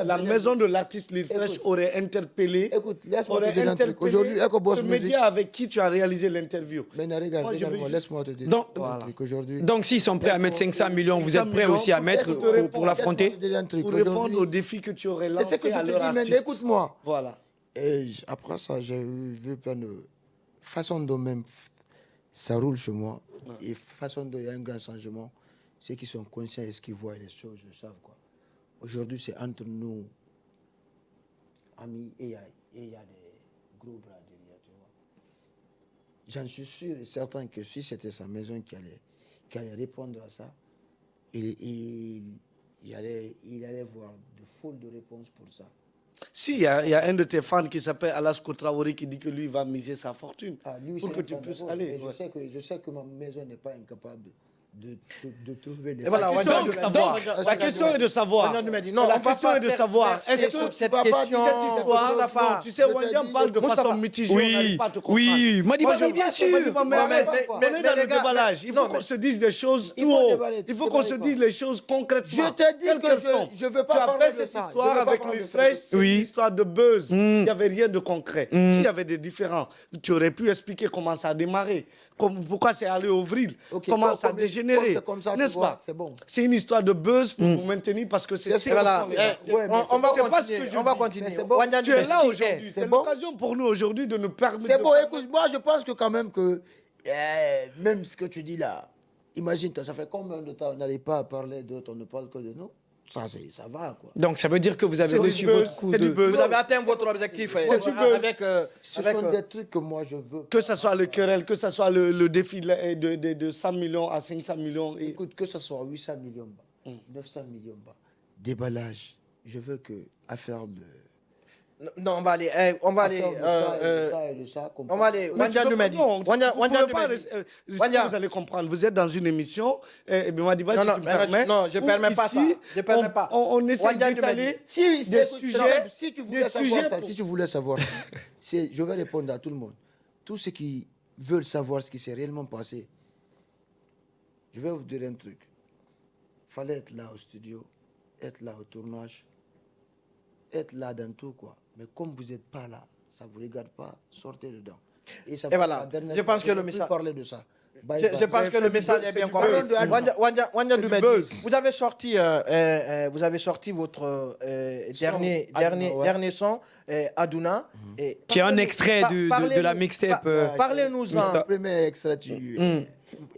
la maison de l'artiste Lil Fresh aurait interpellé.
Écoute, laisse-moi te dire un truc. Aujourd'hui,
ce média avec qui tu as réalisé l'interview.
Mais regarde, laisse-moi te dire
un
truc aujourd'hui.
Donc, s'ils sont prêts à mettre 500 millions, vous êtes prêts aussi à mettre pour l'affronter?
Pour répondre au défi que tu aurais lancé.
C'est ce que je te dis, mais écoute-moi.
Voilà.
Et après ça, j'ai vu plein de façons dont même ça roule chez moi. Et façon dont il y a un grand changement. Ceux qui sont conscients et ceux qui voient les choses le savent, quoi. Aujourd'hui, c'est entre nous, amis, et il y a des gros bras derrière, tu vois. J'en suis sûr et certain que si c'était sa maison qui allait répondre à ça, il allait voir de folles de réponses pour ça.
Si, il y a un de tes fans qui s'appelle Alasko Traoré qui dit que lui va miser sa fortune pour que tu puisses aller.
Je sais que ma maison n'est pas incapable de trouver les...
Voilà, la question est de savoir. La question est de savoir. Est-ce que
cette histoire...
Tu sais, Wanjan parle de façon mitigée, on n'arrive pas à te comprendre.
Oui, bien sûr.
On est dans le déballage. Il faut qu'on se dise des choses tout haut. Il faut qu'on se dise les choses concrètement.
Je te dis que je ne veux pas parler de ça.
Tu as fait cette histoire avec Lil Fresh, c'est une histoire de buzz. Il n'y avait rien de concret. S'il y avait des différends, tu aurais pu expliquer comment ça a démarré. pourquoi c'est allé au vril,
Ok,
comment ça a dégénéré,
c'est comme ça, tu
n'est-ce
vois,
pas?
c'est bon.
C'est une histoire de buzz pour vous maintenir parce que c'est
Voilà. On va
c'est pas ce que
continuer.
je
On va
dis.
continuer.
Mais c'est bon.
Wandian
Tu es
Dubé.
là aujourd'hui,
c'est
c'est
bon.
l'occasion pour nous aujourd'hui de nous permettre
C'est
de
bon,
faire-
écoute, moi je pense que quand même que même ce que tu dis là, imagine-toi, ça fait combien de temps on n'allait pas parler d'autres, on ne parle que de nous. Ça va quoi.
Donc, ça veut dire que vous avez
C'est du
reçu
buzz,
votre coup
c'est du
de...
buzz.
Vous avez atteint votre objectif.
du buzz.
Avec,
Ce
avec,
sont des trucs que moi je veux.
Que ce soit le querelle, que ce soit le défi de 100 millions à 500 millions. Et...
Écoute, que ce soit 800 millions bas, 900 millions bas, déballage, je veux que affaire de...
Non, on va aller. On va aller. On va aller.
Mais tu
Wandian
peux
Dubé.
pas- non, vous
Wandian
pouvez
Dubé.
pas
Wandian.
vous allez comprendre. Vous êtes dans une émission, et Madiba,
Non,
si
non,
tu me
mais
permets,
non, je
où
permets pas ça.
ici,
Je permets pas.
On essaie
Wandian Dubé.
d'étaler
Si,
des
écoute,
sujets,
si tu
des
voulais savoir
sujets
ça,
pour-
si tu voulais savoir, je vais répondre à tout le monde. Tous ceux qui veulent savoir ce qui s'est réellement passé, je vais vous dire un truc. Il fallait être là au studio, être là au tournage, être là dans tout quoi. Mais comme vous n'êtes pas là, ça ne vous regarde pas, sortez dedans. Ça
Et
fait
voilà,
la dernière
je
fois,
pense que le
ne veux plus
message-
parler de ça. Bye,
Je
bye.
pense que le message est bien compris. Wandian
du
Dubé,
buzz.
vous avez sorti votre dernier son, Aduna. et
Qui est un
parlez-nous-
extrait de
parlez-nous-
la mixtape.
Parlez-nous-en.
Le premier extrait,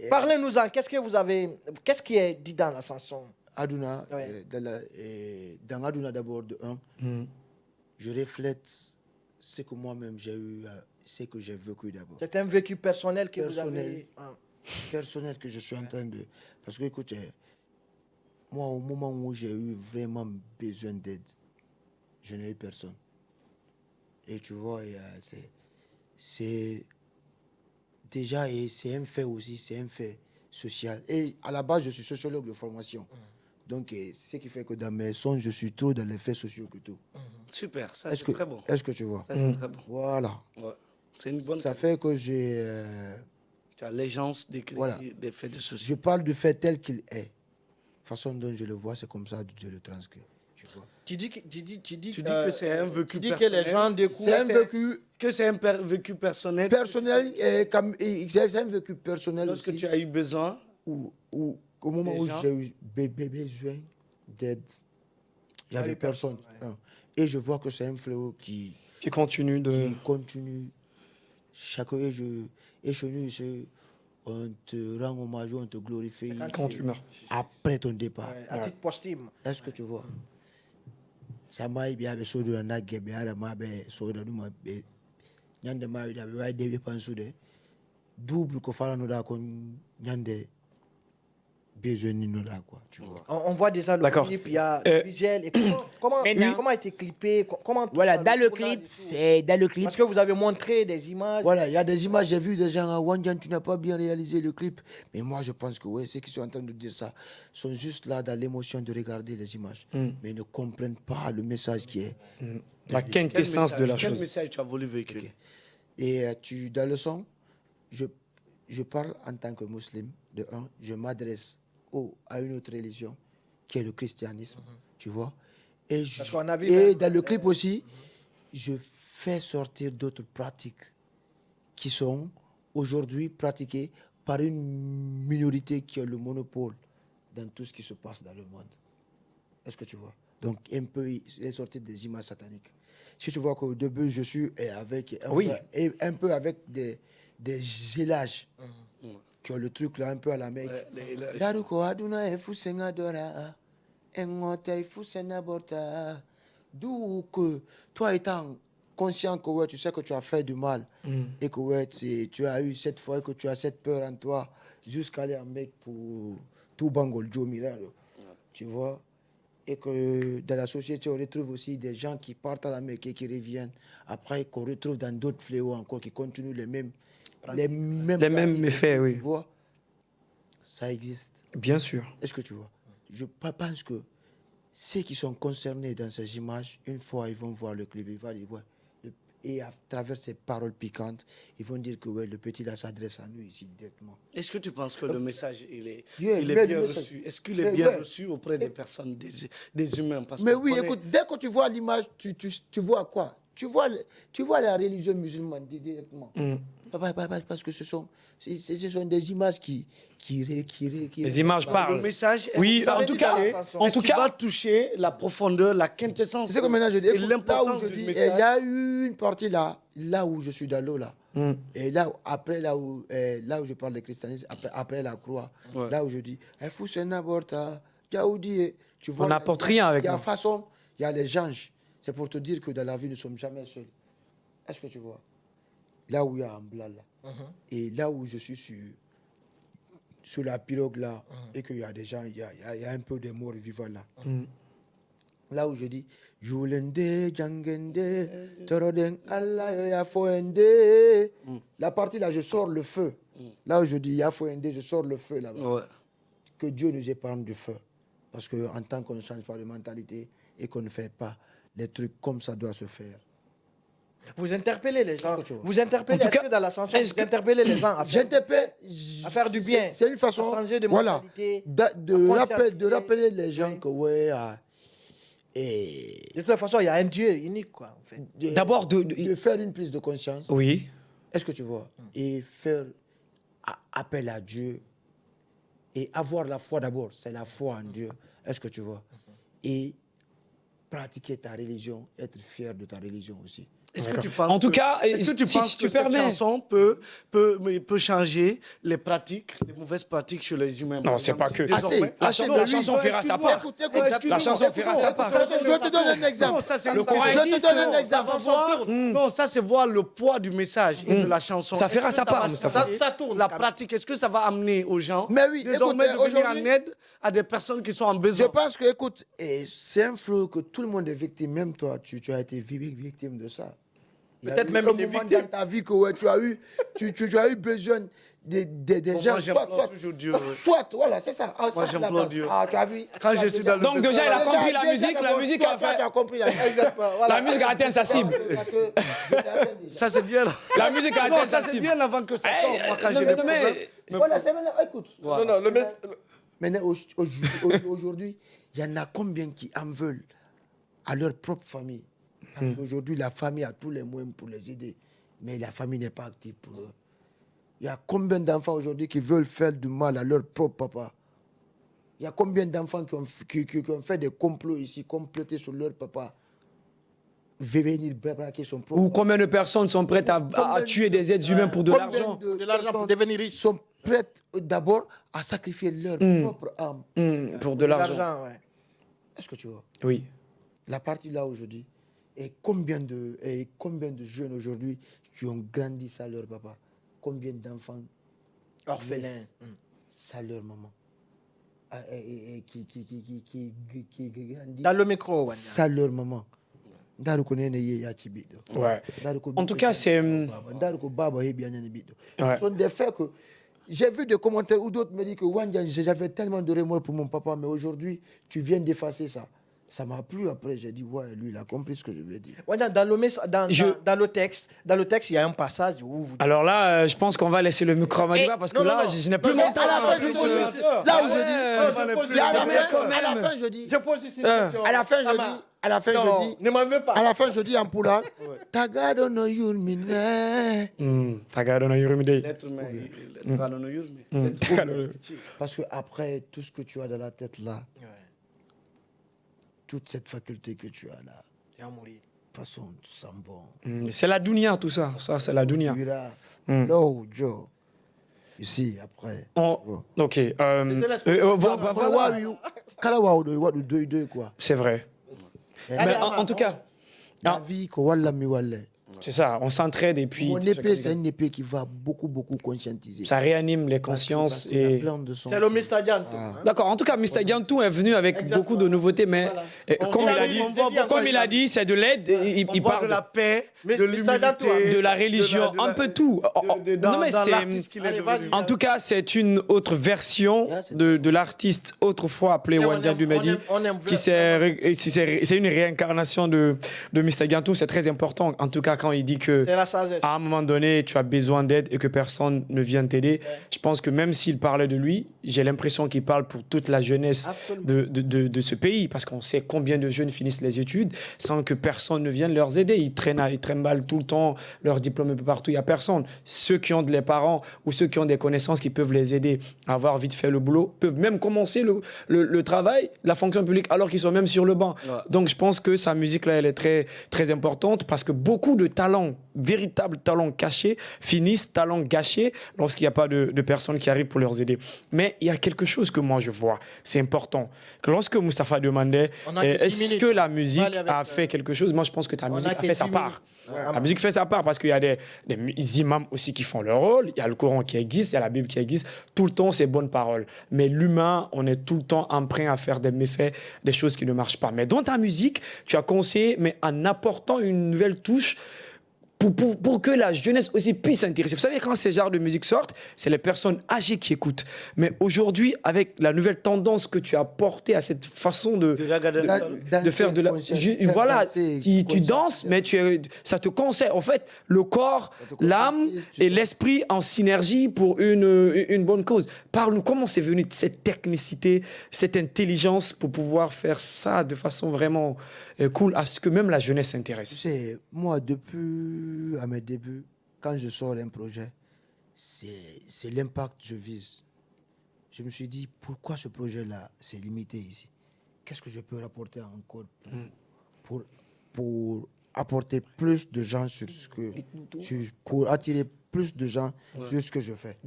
Parlez-nous-en. Qu'est-ce qui est dit dans la chanson?
Aduna,
Ouais.
dans Aduna d'abord, de un, je reflète ce que moi-même j'ai eu, ce que j'ai vécu d'abord.
C'est un vécu personnel que vous
Personnel.
avez. Ah.
Personnel que je suis en train de... Parce que, écoute, moi, au moment où j'ai eu vraiment besoin d'aide, je n'ai eu personne. Et tu vois, c'est... Déjà, et c'est un fait aussi, c'est un fait social. Et à la base, je suis sociologue de formation. Donc, ce qui fait que dans mes sons, je suis trop dans les faits sociaux que tout.
Super, ça
Est-ce
c'est très bon.
Est-ce que tu vois?
Ça c'est très bon.
Voilà.
Ouais. C'est une bonne...
Ça fait que j'ai...
Tu as l'égence d'écrire
Voilà.
des faits de
je
société.
parle du fait tel qu'il est. Façon dont je le vois, c'est comme ça que je le transcris. Tu vois?
Tu dis que
c'est un vécu
Tu dis que les
personnel.
gens découvrent.
C'est un vécu
Que c'est un vécu personnel.
personnel et c'est un vécu personnel
Lorsque
aussi,
tu as eu besoin,
où au moment
Des
où
gens.
j'ai eu besoin d'aide, il n'y avait
avait
personne.
personne,
Hein. Et je vois que c'est un fléau qui
Qui continue de...
continue. Chaque chez nous, on te rend hommage, on te glorifie
Quand tu meurs.
après ton départ.
À titre posthume.
Est-ce que tu vois? Ça m'a bien besoin de la guerre, bien ma be so da numa be nyande ma da be wai de pensu de double ko fala no da ko nyande besoin ni no da quoi, tu vois.
On voit déjà le
D'accord.
clip, il y a le visuel. Et comment a été clippé? Comment
Voilà, dans le
tournage
clip,
et tout?
dans le clip,
Parce que vous avez montré des images.
voilà, il y a des images, j'ai vu des gens à Wandian, tu n'as pas bien réalisé le clip. Mais moi, je pense que ouais, ceux qui sont en train de dire ça sont juste là dans l'émotion de regarder les images, mais ils ne comprennent pas le message qui est.
La quintessence de la
quel
chose.
message tu as voulu véhiculer?
Ok. Et dans le son, je parle en tant que musulman, de un, je m'adresse à une autre religion, qui est le christianisme, tu vois. Et,
Parce qu'on a vu
et
même,
dans le clip aussi, je fais sortir d'autres pratiques qui sont aujourd'hui pratiquées par une minorité qui a le monopole dans tout ce qui se passe dans le monde. Est-ce que tu vois? Donc, un peu, il est sorti des images sataniques. Si tu vois qu'au début, je suis avec un peu avec des gélages qui ont le truc là, un peu à la mec. Daruko aduna efusenga dora, engota efusena borta. D'où que toi étant conscient que ouais, tu sais que tu as fait du mal et que ouais, tu as eu cette fois que tu as cette peur en toi jusqu'à aller en mec pour tout bangol Joe Milano. Tu vois? Et que dans la société, on retrouve aussi des gens qui partent à la Mecque et qui reviennent. Après, qu'on retrouve dans d'autres fléaux encore, qui continuent les mêmes pratiques,
méfaits, oui.
Tu vois, ça existe.
Bien sûr.
Est-ce que tu vois? Je pense que ceux qui sont concernés dans ces images, une fois ils vont voir le clip, ils vont dire, ouais, et à travers ces paroles piquantes, ils vont dire que ouais, le petit là s'adresse à nous ici directement.
Est-ce que tu penses que le message il est
Yeah,
bien reçu? Est-ce qu'il est bien reçu auprès des personnes, des humains? Parce
Mais
qu'on
oui,
connaît-
écoute, dès que tu vois l'image, tu vois quoi? tu vois la religion musulmane directement. Parce que ce sont des images qui
Les images
Le
parlent.
message,
Oui, en tout cas,
va toucher la profondeur, la quintessence.
C'est ce que maintenant je dis.
Et
Écoute, là où
l'importance
je
du
dis, il
message.
y a eu une partie là où je suis dans l'eau là. Et là, après, là où je parle de christianisme, après la croix,
Ouais.
là où je dis, il faut se n'importe tu vois,
On n'apporte rien avec
il y a
nous.
façon, il y a les anges. C'est pour te dire que dans la vie, nous ne sommes jamais seuls. Est-ce que tu vois? Là où il y a un blanc là. Et là où je suis sur la pirogue là, et qu'il y a des gens, il y a un peu de morts vivants là. Là où je dis, Julende, Jangende, Toroden, Allah, Yafoende. La partie là, je sors le feu. Là où je dis Yafoende, je sors le feu là-bas.
Ouais.
Que Dieu nous épargne du feu. Parce qu'en tant qu'on ne change pas de mentalité et qu'on ne fait pas les trucs comme ça doit se faire.
Vous interpellez les gens.
Qu'est-ce que tu vois?
Vous interpellez,
En tout
est-ce
cas,
que dans la chanson,
est-ce
vous
que-
interpellez les gens à faire, à faire du bien,
C'est une façon
à changer de
voilà,
mentalité,
de
à conscientiser.
rappeler les gens
Oui.
que ouais, et
De toute façon, il y a un Dieu unique, quoi, en fait.
D'abord,
de faire une prise de conscience.
oui.
Est-ce que tu vois? Et faire appel à Dieu et avoir la foi d'abord. C'est la foi en Dieu. Est-ce que tu vois? Et pratiquer ta religion, être fier de ta religion aussi.
Est-ce que tu penses
En tout cas,
est-ce que tu
si
penses
tu
que cette
permets-
chanson peut changer les pratiques, les mauvaises pratiques chez les humains?
Non,
par
c'est pas
exemple,
que-
si désormais-
La chanson fera sa part. La chanson fera sa part.
Je te donne un exemple.
Non, ça, c'est
Le
une-
Coran
Je te
existe,
donne un
non.
exemple. Ça va voir- Non, ça c'est voir le poids du message et de la chanson.
Ça fera
Est-ce
sa
que
part,
va
Moustapha.
changer
Ça tourne,
La
quand même.
pratique, est-ce que ça va amener aux gens
Mais oui,
désormais
écoute,
de venir en
aujourd'hui-
aide à des personnes qui sont en
Je
besoin?
pense que, écoute, c'est un flot que tout le monde est victime. Même toi, tu as été victime de ça. Il y a
Peut-être
eu
même
un
il est
moment
victime.
dans ta vie que ouais, tu as eu besoin des
Bon,
gens.
moi, j'implore toujours Dieu, ouais.
Soit, voilà, c'est ça. Ah,
Moi,
ça, c'est la
j'implore
base.
Dieu.
Ah, tu as vu.
Quand
Tu
je
as
suis dans le
Donc déjà, il a compris la musique. La
d'abord,
musique
toi,
a
toi,
fait.
tu as compris exactement. Voilà.
La musique a atteint sa cible.
Parce que je t'appelle déjà.
Ça c'est bien.
La musique a
Non,
atteint
ça
sa
c'est
cible.
bien avant que ça
Eh,
sorte. Moi, quand
non,
j'ai
mais-
des
mais-
problèmes.
Voilà, c'est maintenant. Écoute.
Non, non,
Maintenant, aujourd'hui, il y en a combien qui en veulent à leur propre famille? Parce qu'aujourd'hui, la famille a tous les moyens pour les aider, mais la famille n'est pas active pour eux. Il y a combien d'enfants aujourd'hui qui veulent faire du mal à leur propre papa? Il y a combien d'enfants qui ont fait des complots ici, comploter sur leur papa, venir braquer son propre
Ou combien de personnes sont prêtes à tuer des êtres humains pour de
Combien
l'argent?
De l'argent pour
personnes
devenir riche.
sont prêtes d'abord à sacrifier leur propre âme.
Pour de l'argent.
L'argent, ouais.
Est-ce que tu vois?
Oui.
La partie là aujourd'hui, et combien de jeunes aujourd'hui qui ont grandi sans leur papa? Combien d'enfants
Orphelin.
sans leur maman? Et qui grandissent
Dans le micro, Wanya.
sans leur maman.
Ouais. En tout cas, c'est.
Ce sont des faits que j'ai vu des commentaires où d'autres me disent que Wanya, j'avais tellement de remords pour mon papa, mais aujourd'hui, tu viens d'effacer ça. Ça m'a plu. Après, j'ai dit, ouais, lui, il a compris ce que je lui ai dit.
Wanya, dans le texte, il y a un passage où vous...
Alors là, je pense qu'on va laisser le micro à Madiba parce que
non,
là,
non.
je n'ai plus
Non,
mon temps.
À la fin,
en
je
plus,
pose
euh,
ici. Là où je dis,
Ouais,
à la
mais
fin,
quand
à la
même.
fin, je dis,
Je pose ici une question.
à la fin, je dis, à la fin,
Non,
je dis,
ne m'en veux pas.
à la fin, je dis en poulard, Tagado no yurmine.
Tagado no Yurumide.
L'être humain, il va dans yurme.
Parce que après tout ce que tu as dans la tête là,
Ouais,
toute cette faculté que tu as là,
tu vas mourir.
de toute façon, tu sens bon.
C'est la dunia, tout ça. Ça, c'est la dunia.
Tu iras là où Joe. Ici, après.
Ok.
Quoi.
C'est vrai. Mais en tout cas,
La vie, que walla mi walla.
c'est ça. On s'entraide et puis
Mon épée, c'est une épée qui va beaucoup conscientiser.
ça réanime les
Parce
consciences.
qu'il y a
Et...
plein de sons.
C'est le Mr. Dianto.
D'accord. En tout cas, Mr. Gantou est venu avec beaucoup de nouveautés, mais
Voilà.
comme il a
arrive,
dit,
on voit beaucoup
comme il a dit, c'est de l'aide. Il
On voit
parle
de la paix,
Mais
de
Mr. Danto,
l'humilité,
de la religion,
de la-
un peu tout.
Dans
Non, mais c'est-
l'artiste qu'il est
Allez,
devenu.
vas-y.
En tout cas, c'est une autre version
Yeah, c'est
de l'artiste autrefois appelé
Et on
Wandia
aime-
Dumedi,
on aime
qui c'est une réincarnation de Mr. Gantou. C'est très important. En tout cas, quand il dit que
C'est la sagesse.
à un moment donné, tu as besoin d'aide et que personne ne vient t'aider. Je pense que même s'il parlait de lui, j'ai l'impression qu'il parle pour toute la jeunesse
Absolument.
de ce pays, parce qu'on sait combien de jeunes finissent les études sans que personne ne vienne leur aider. Ils trimballent tout le temps leur diplôme un peu partout, il n'y a personne. Ceux qui ont des parents ou ceux qui ont des connaissances qui peuvent les aider à avoir vite fait le boulot, peuvent même commencer le travail, la fonction publique, alors qu'ils sont même sur le banc.
Ouais.
Donc je pense que sa musique, là, elle est très, très importante, parce que beaucoup de talents, véritables talents cachés, finissent talents gâchés lorsqu'il n'y a pas de personnes qui arrivent pour leur aider. Mais il y a quelque chose que moi je vois, c'est important, que lorsque Mustapha demandait
On a que 10
est-ce
minutes.
que la
On va
musique
aller avec,
a fait quelque chose, moi je pense que ta
on
musique
a
a
que
fait sa
10
part.
minutes. Ouais.
La musique fait sa part, parce qu'il y a des imams aussi qui font leur rôle, il y a le Coran qui existe, il y a la Bible qui existe, tout le temps c'est bonnes paroles. Mais l'humain, on est tout le temps emprunt à faire des méfaits, des choses qui ne marchent pas. Mais dans ta musique, tu as conseillé, mais en apportant une nouvelle touche, pour que la jeunesse aussi puisse s'intéresser. Vous savez, quand ces genres de musique sortent, c'est les personnes âgées qui écoutent. Mais aujourd'hui, avec la nouvelle tendance que tu as portée à cette façon de faire de la... Voilà, tu danses, mais ça te conseille. En fait, le corps, l'âme et l'esprit en synergie pour une bonne cause. Parle-nous, comment c'est venu cette technicité, cette intelligence pour pouvoir faire ça de façon vraiment cool, à ce que même la jeunesse
Tu
s'intéresse.
sais, moi, depuis à mes débuts, quand je sors un projet, c'est l'impact que je vise. Je me suis dit, pourquoi ce projet-là, c'est limité ici? Qu'est-ce que je peux rapporter encore pour apporter plus de gens sur ce que... pour attirer plus de gens sur ce que je fais.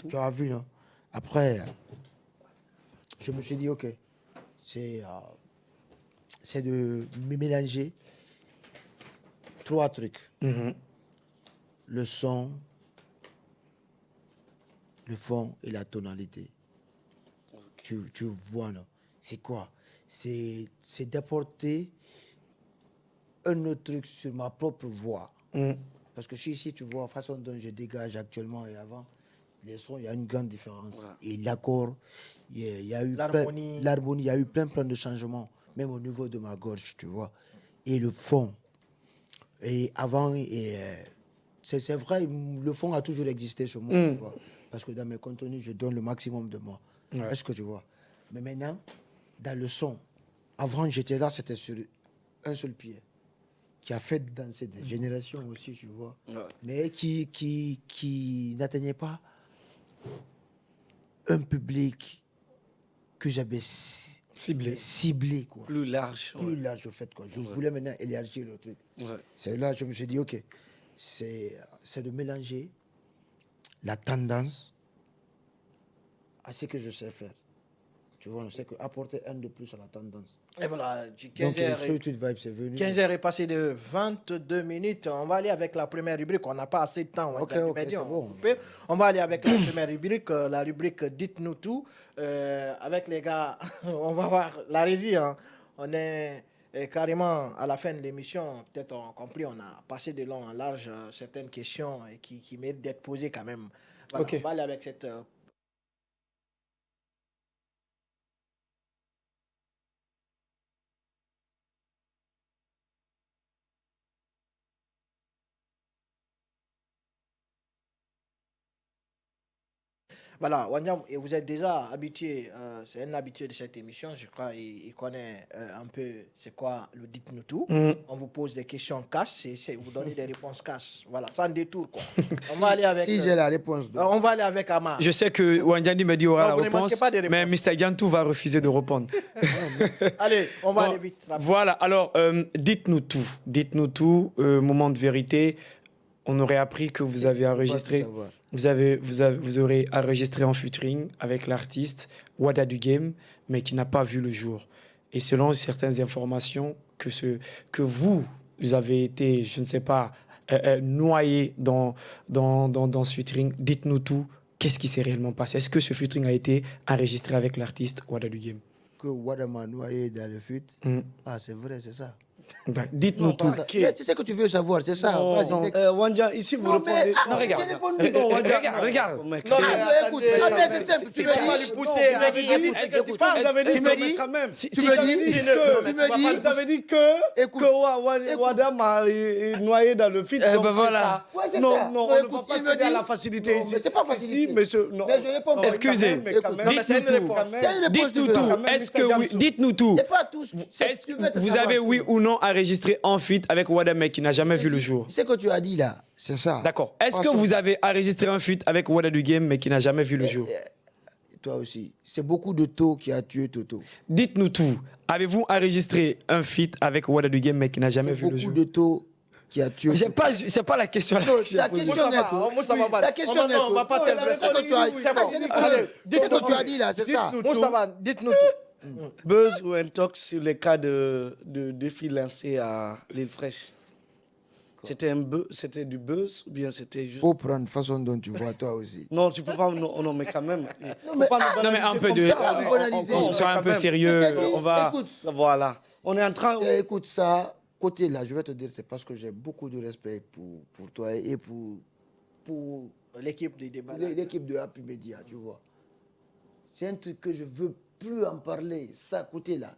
Tu as vu, non? Après, je me suis dit, OK, c'est de mélanger 3 trucs. Le son, le fond et la tonalité. Tu vois, non? C'est quoi? C'est d'apporter un autre truc sur ma propre voix. Parce que ici, tu vois, la façon dont je dégage actuellement et avant, les sons, il y a une grande différence. Et l'accord, il y a eu
L'harmonie.
l'harmonie, il y a eu plein de changements, même au niveau de ma gorge, tu vois. Et le fond. Et avant, c'est vrai, le fond a toujours existé chez moi, tu vois. Parce que dans mes contenus, je donne le maximum de moi.
Ouais.
Est-ce que tu vois? Mais maintenant, dans le son, avant, j'étais là, c'était sur un seul pied, qui a fait danser des générations aussi, tu vois. Mais qui n'atteignait pas un public que j'avais ciblé, quoi.
Plus large.
Plus large, au fait, quoi. Je voulais maintenant élargir le truc. C'est là que je me suis dit, OK, c'est de mélanger la tendance à ce que je sais faire. Tu vois, on sait qu'apporter un de plus à la tendance.
Et voilà,
Donc,
15h
Solitude Vibe, c'est venu.
15h est passé de 22 minutes. On va aller avec la première rubrique. On n'a pas assez de temps.
Ok, c'est bon.
On va aller avec la première rubrique, la rubrique Dites-nous tout. Avec les gars, on va voir la régie. Hein. On est carrément à la fin de l'émission. Peut-être on a compris, on a passé de long en large certaines questions qui méritent d'être posées quand même. Voilà,
Ok.
on va aller avec cette... Voilà, Wanyam, et vous êtes déjà habitué, c'est un habitué de cette émission, je crois, il connaît un peu c'est quoi le dites-nous tout. On vous pose des questions cash, vous donnez des réponses cash, voilà, sans détour quoi. On va aller avec...
Si j'ai la réponse.
on va aller avec Amar.
Je sais que Wanjani me dit aura
Non,
la
vous ne manquez
réponse,
pas de
mais
réponse.
Mr. Gantou va refuser de répondre.
Allez, on va
Bon,
aller vite.
Voilà, alors dites-nous tout. Dites-nous tout, moment de vérité. On aurait appris que vous avez enregistré, vous aurez enregistré en featuring avec l'artiste Wada du Game, mais qui n'a pas vu le jour. Et selon certaines informations, que vous avez été, je ne sais pas, noyé dans ce featuring, dites-nous tout. Qu'est-ce qui s'est réellement passé? Est-ce que ce featuring a été enregistré avec l'artiste Wada du Game?
Que Wada m'a noyé dans le fut. Ah, c'est vrai, c'est ça.
Dites-nous tout.
Mais c'est ce que tu veux savoir, c'est ça.
Non,
Vas-y,
non,
next.
Wandjan, ici, vous
Non, mais-
répondez.
ah,
Non, regarde.
j'ai répondu.
Non, Wandjan,
Regarde.
non, mec.
Non, mais
écoute,
attendez,
ah, mais c'est simple, tu me dis.
pousser,
vous avez
avec
dit-
la pousse,
est-ce que
écoute,
vous avez dit
tu me
que-
dis-
mais quand même.
tu
vous
me
avez
dis-
dit
tu
que-
me dis-
vous avez dit que
Écoute,
Wadam a noyé dans le feed.
Eh
donc
ben
c'est
voilà.
ça.
Ouais, c'est
Non,
ça.
non,
Non,
on ne va
écoute,
pas
il me
céder à
dit-
la facilité
Non,
ici.
mais c'est pas facilité.
Ici, monsieur, non.
Mais je réponds pas.
Excusez.
Mais quand même,
Non, mais c'est une
Dites-nous
réponse.
tout.
C'est une réponse
Dites-nous
de
tout.
base.
même,
Est-ce
Mr.
que oui,
Jamsou.
dites-nous tout.
C'est pas tout.
Est-ce que vous avez oui ou non enregistré en feat avec Wadame qui n'a jamais vu le jour?
Ce que tu as dit là, c'est ça.
D'accord. Est-ce que
Passons.
vous avez enregistré un feat avec Wada du Game mais qui n'a jamais vu le jour?
Toi aussi. C'est beaucoup de taux qui a tué Toto.
Dites-nous tout. Avez-vous enregistré un feat avec Wada du Game mais qui n'a jamais
C'est
vu le
beaucoup
jour?
de taux qui a tué
J'ai
Toto.
pas, c'est pas la question. là
Non,
que j'ai
ta
posée.
question est
La question on va pas s'intéresser.
C'est que tu as dit.
C'est bon.
Allez,
Allez,
c'est ce que tu as dit là, c'est ça.
Moustapha, dites-nous tout.
Buzz ou un talk sur les cas de défi lancé à l'île fraîche. C'était du buzz ou bien c'était juste.
Faut prendre façon dont tu vois toi aussi.
Non, tu peux pas. Non, non, mais quand même. Faut
mais-
pas nous
Non mais un peu de,
banaliser comme ça,
on va
on
banaliser.
soit un
quand
peu
même.
sérieux. On va.
Écoute,
Voilà. On est en train.
écoute ça, côté là, je vais te dire, c'est parce que j'ai beaucoup de respect pour toi et pour
L'équipe des débats.
l'équipe de Happy Media, tu vois. C'est un truc que je veux plus en parler, ça, côté là.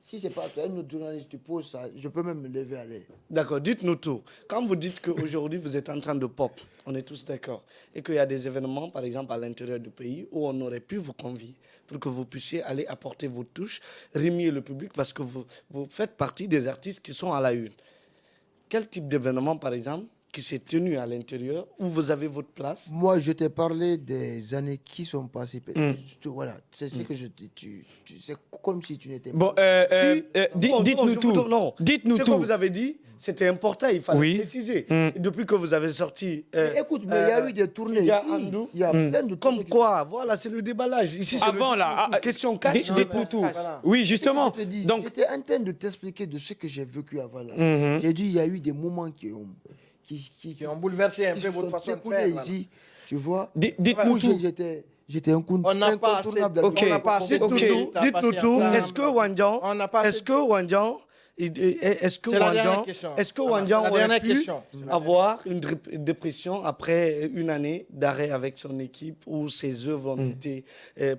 Si c'est pas toi, un autre journaliste, tu poses ça, je peux même me lever à l'air.
D'accord, dites-nous tout. Quand vous dites qu'aujourd'hui vous êtes en train de pop, on est tous d'accord, et qu'il y a des événements, par exemple à l'intérieur du pays, où on aurait pu vous convier pour que vous puissiez aller apporter vos touches, remuer le public, parce que vous faites partie des artistes qui sont à la une. Quel type d'événement, par exemple, qui s'est tenu à l'intérieur, où vous avez votre place?
Moi, je t'ai parlé des années qui sont passées. Voilà, c'est ce que je dis. C'est comme si tu n'étais
Bon,
pas.
dites-nous tout.
Non,
Dites-nous
ce que
tout.
vous avez dit, c'était important, il fallait
Oui.
préciser. Et depuis que vous avez sorti...
Mais écoute, mais il y a eu des tournées
il y a
ici.
Andou.
Il y a plein de
Comme
tournées qui-
quoi, voilà, c'est le déballage. Ici, c'est
Avant là,
question cash.
dites-nous tout. Oui, justement.
Je te dis,
Donc,
j'étais en train de t'expliquer de ce que j'ai vécu avant là.
Mhm.
J'ai dit, il y a eu des moments qui
ont bouleversé un
qui
peu
se
votre
sont
façon de
écoulés
faire.
ici, tu vois.
dites-nous
Où
tout.
j'étais un coup
On n'a pas assez.
incontournable dans le
Ok.
On n'a pas assez.
Ok.
Dites-nous tout. Est-ce que Wandjan,
On n'a pas assez.
est-ce que Wandjan, est-ce que
C'est la dernière
Wandjan,
question.
est-ce que
Voilà,
Wandjan
c'est la
aurait
dernière
pu
question.
avoir une dépression après une année d'arrêt avec son équipe où ses œuvres ont été,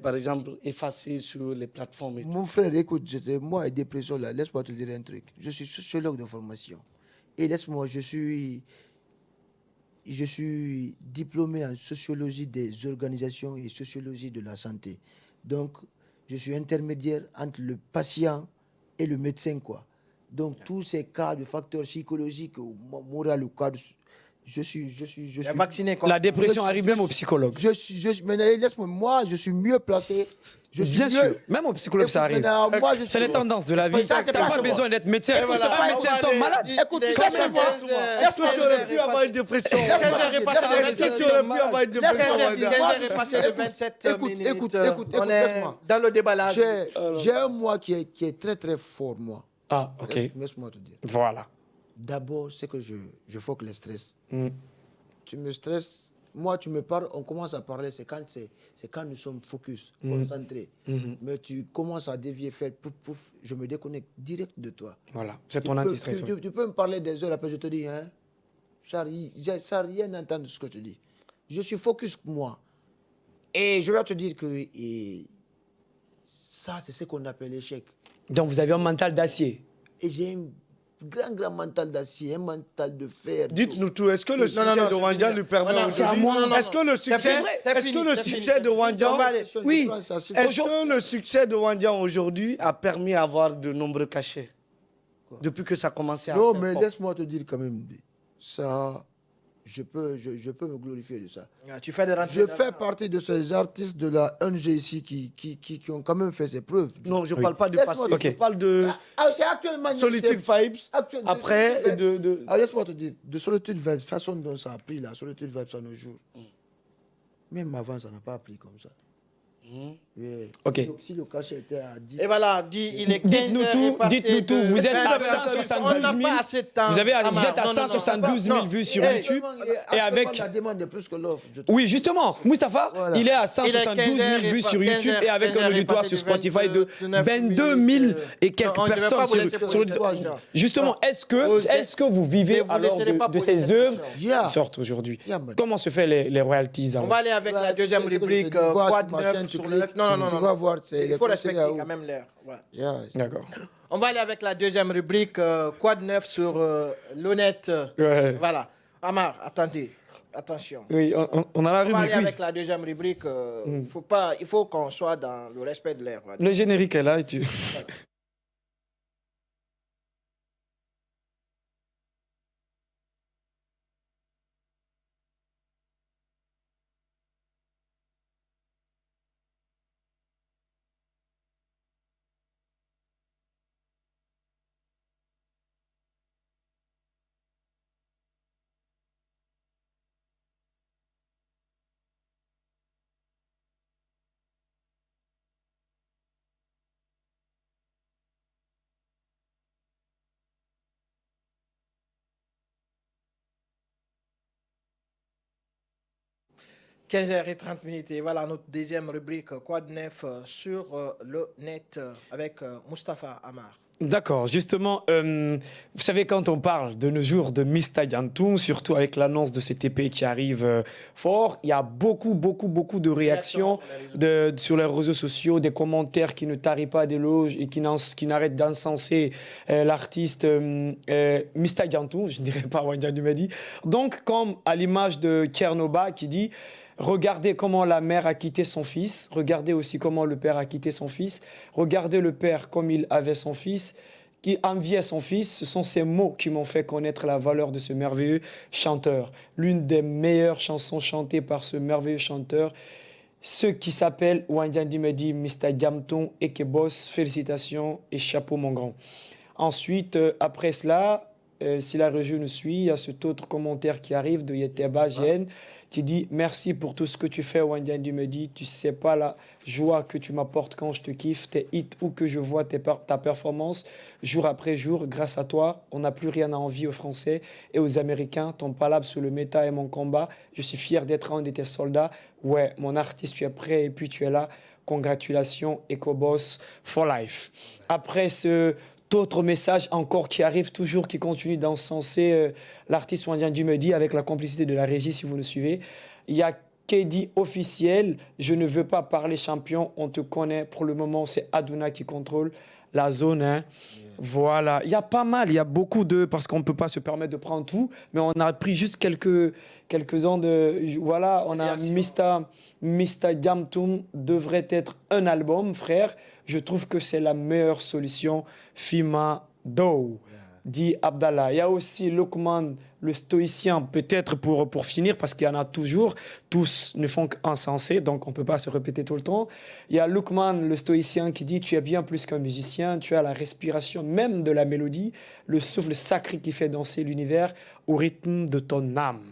par exemple, effacées sur les plateformes et tout?
Mon frère, écoute, moi et dépression là, laisse-moi te dire un truc. Je suis sociologue de formation. Et laisse-moi, je suis diplômé en sociologie des organisations et sociologie de la santé. Donc, je suis intermédiaire entre le patient et le médecin, quoi. Donc, tous ces cas de facteurs psychologiques ou moraux, je suis
Vacciné
La dépression arrive même au psychologue.
mais laisse-moi, moi, je suis mieux placé. Je suis
Bien
mieux-
sûr, même au psychologue ça
Écoute,
arrive.
maintenant, moi, je
C'est
suis-
les tendances de la vie.
Mais ça, c'est
T'as
pas
pas
chez
besoin d'être médecin.
Et voilà,
C'est pas
on
médecin
va
tombe
les-
malade.
Écoute, tu sais,
Laisse-moi
moi,
Est-ce que tu aurais pu avoir une dépression?
Laisse-moi
Quel
dire,
j'ai passé
laisse-moi
le
Est-ce que
27
tu aurais pu avoir une dépression?
Laisse-moi
Wandjan?
dire. Moi,
J'ai passé le 27
écoute,
minutes.
écoute,
On est
laisse-moi.
dans le déballage.
J'ai un mois qui est très très fort, moi.
Ah, ok.
Laisse-moi te dire.
Voilà.
D'abord, c'est que je foque le stress.
Mm.
Tu me stresses, moi tu me parles, on commence à parler, c'est quand nous sommes focus, concentrés. Mais tu commences à dévier, faire pouf pouf, je me déconnecte direct de toi.
Voilà. C'est ton
Tu peux-
anti-stress.
tu, tu peux me parler des heures, après je te dis, hein, ça n'a rien à entendre de ce que tu dis. Je suis focus, moi. Et je vais te dire que ça, c'est ce qu'on appelle l'échec.
Donc vous avez un mental d'acier.
Et j'ai un grand mental d'acier, un mental de fer.
Dites-nous tout. Est-ce que le succès
non,
de
c'est
Wandjan
fini.
lui permet
Non,
c'est à
aujourd'hui?
moi.
Est-ce que le succès,
c'est
est-ce
fini,
que le
c'est
succès
fini.
de Wandjan,
On va aller.
Oui.
est-ce que le succès de Wandjan aujourd'hui a permis d'avoir de nombreux cachets depuis que ça a commencé à
Non,
faire
mais
pop?
laisse-moi te dire quand même, ça, je peux me glorifier de ça.
Tu fais des rentrées
Je fais partie de ces artistes de la NG ici qui ont quand même fait ses preuves.
Non, je ne parle pas du
Laisse-moi
passé.
te-
Je parle de
C'est actuellement...
Solitude Vibes. Après,
Laisse-moi te dire, de Solitude Vibes, façon dont ça a pris, la Solitude Vibes à nos jours. Même avant, ça n'a pas pris comme ça. Oui.
Ok.
Si le cachet était à 10.
Et voilà, il est 15
Dites-nous
heures
tout,
et passé
dites-nous tout.
de-
Vous êtes à
On
172
n'a
000.
pas assez de temps.
Vous êtes à
Amar, non, non,
172 000
non.
vues sur
Hey,
YouTube.
Et
Et avec...
la demande est plus que l'offre. je trouve.
Oui, justement, Mustapha,
Voilà.
il est à
Il est
172 000 vues sur
15
YouTube
heures,
et avec
15
un
heures,
auditoire
il est
sur
passé de
Spotify de
29
22 000 et quelques
Non, je vais pas
personnes.
vous laisser
sur
poser
le-
cette question.
Justement, est-ce que vous
Je
vivez
vous
alors
laisserai pas
de
poser
ces
cette
œuvres
question.
Yeah.
qui sortent aujourd'hui?
Yeah, man.
Comment se fait les royalties?
On va aller avec la deuxième
C'est ce que je
rubrique,
te dis. Va
quoi
sur
de
ma
neuf
chaîne, tu
sur le
cliques,
net. Non, non, non.
tu
non.
vas voir, c'est
Il
les
faut
conseils
respecter
à
quand
où.
même l'air. Voilà.
Yeah.
D'accord.
On va aller avec la deuxième rubrique, quoi de neuf sur l'honnête.
Ouais.
Voilà. Amar, attendez. Attention.
Oui, on a la
On va
rubrique.
aller
Oui.
avec la deuxième rubrique. Il faut qu'on soit dans le respect de l'air.
Le générique est là. Et tu...
– 15h30. Et voilà notre deuxième rubrique, quoi de neuf sur le net avec Mustapha Amar.
D'accord, justement, vous savez, quand on parle de nos jours de Mista Yantoum, surtout avec l'annonce de cet EP qui arrive fort, il y a beaucoup de réactions sur les réseaux sociaux, des commentaires qui ne tarissent pas d'éloges et qui n'arrêtent d'encenser l'artiste Mista Yantoum, je ne dirais pas Wandian Dumedi. Donc, comme à l'image de Kernoba qui dit... Regardez comment la mère a quitté son fils. Regardez aussi comment le père a quitté son fils. Regardez le père comme il avait son fils, qui enviait son fils. Ce sont ces mots qui m'ont fait connaître la valeur de ce merveilleux chanteur. L'une des meilleures chansons chantées par ce merveilleux chanteur, ce qui s'appelle Wandian Dumedi, Mr. Diamton et Kebos. Félicitations et chapeau mon grand. Ensuite, après cela, si la région nous suit, il y a cet autre commentaire qui arrive de Yeteba GN qui dit « Merci pour tout ce que tu fais, Wandian Dumedi. Tu sais pas la joie que tu m'apportes quand je te kiffe, tes hits ou que je vois ta performance jour après jour. Grâce à toi, on n'a plus rien à envier aux Français et aux Américains. Ton palabre sur le méta et mon combat. Je suis fier d'être un de tes soldats. Ouais, mon artiste, tu es prêt et puis tu es là. Congratulations, EcoBoss for life. » Après ce... D'autres messages encore qui arrivent toujours, qui continuent d'encenser l'artiste Wandian Dumedi avec la complicité de la régie, si vous le suivez. Il y a Kedi officiel, je ne veux pas parler champion, on te connaît. Pour le moment, c'est Aduna qui contrôle la zone. Hein. Voilà, il y a pas mal, il y a beaucoup de... Parce qu'on ne peut pas se permettre de prendre tout, mais on a pris juste quelques-uns de... Voilà, on a Mista Diamtoum devrait être un album, frère. Je trouve que c'est la meilleure solution. Fima Do, dit Abdallah. Il y a aussi Lukman, le stoïcien, peut-être pour finir, parce qu'il y en a toujours. Tous ne font qu'encenser, donc on ne peut pas se répéter tout le temps. Il y a Lukman, le stoïcien, qui dit « Tu es bien plus qu'un musicien, tu as la respiration même de la mélodie, le souffle sacré qui fait danser l'univers au rythme de ton âme. »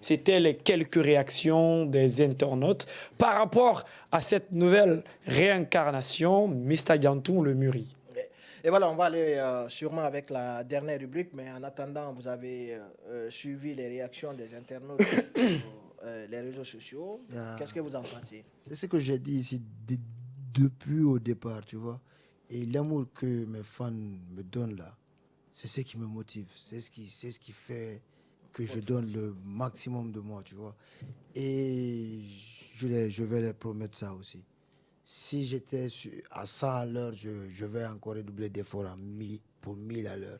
C'était les quelques réactions des internautes par rapport à cette nouvelle réincarnation, Mista Diamton le Muri.
Et voilà, on va aller sûrement avec la dernière rubrique, mais en attendant, vous avez suivi les réactions des internautes sur les réseaux sociaux. Qu'est-ce que vous en pensez?
C'est ce que j'ai dit ici depuis au départ, tu vois. Et l'amour que mes fans me donnent là, c'est ce qui me motive. C'est ce qui fait que je donne le maximum de moi, tu vois. Et je vais leur promettre ça aussi. Si j'étais à 100 à l'heure, je vais encore redoubler d'efforts pour 1000 à l'heure.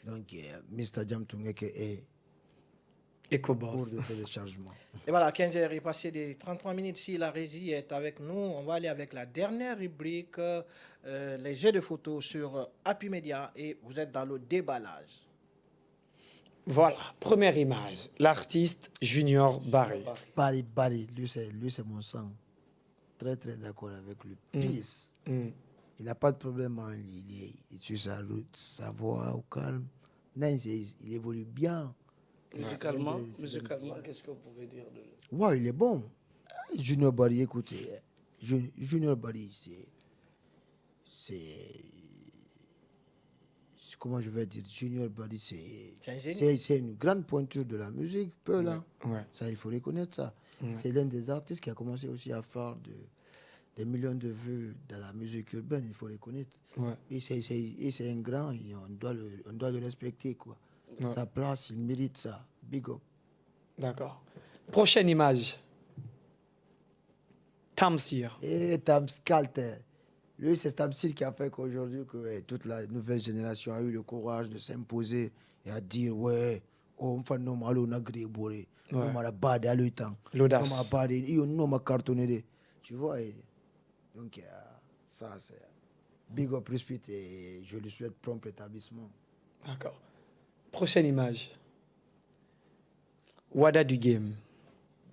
Donc, Mr. Diamton est
EcoBoss.
pour le téléchargement.
Et voilà, 15h est passé des 33 minutes. Si la régie est avec nous, on va aller avec la dernière rubrique, les jeux de photos sur Happy Media. Et vous êtes dans le déballage.
Voilà, première image, l'artiste Junior Barry.
Barry, lui c'est mon sang. Très très d'accord avec lui. Peace. Il n'a pas de problème, hein. Il est sur sa route, sa voix au calme. Non, il évolue bien.
Musicalement, qu'est-ce que vous pouvez dire de lui?
Ouais, il est bon. Junior Barry, écoutez, Junior Body, comment je vais dire, Junior Body,
C'est un génie.
c'est une grande pointure de la musique, peu là.
Ouais.
Ça, il faut reconnaître ça. C'est l'un des artistes qui a commencé aussi à faire des millions de vues dans la musique urbaine, il faut reconnaître.
Ouais.
Et c'est un grand, et on doit le respecter, quoi.
Ouais.
Sa place, il mérite ça. Big up.
D'accord. Prochaine image. Tamsir.
Et Tamskalter. Lui, c'est Tamsir qui a fait qu'aujourd'hui, que toute la nouvelle génération a eu le courage de s'imposer et à dire, ouais, on fait non mal, on a gréboué, on a badé à temps.
L'audace.
On a badé, on a cartonné. Tu vois, donc ça, c'est big up, respect, et je lui souhaite prompt établissement.
D'accord. Prochaine image. Wada du game.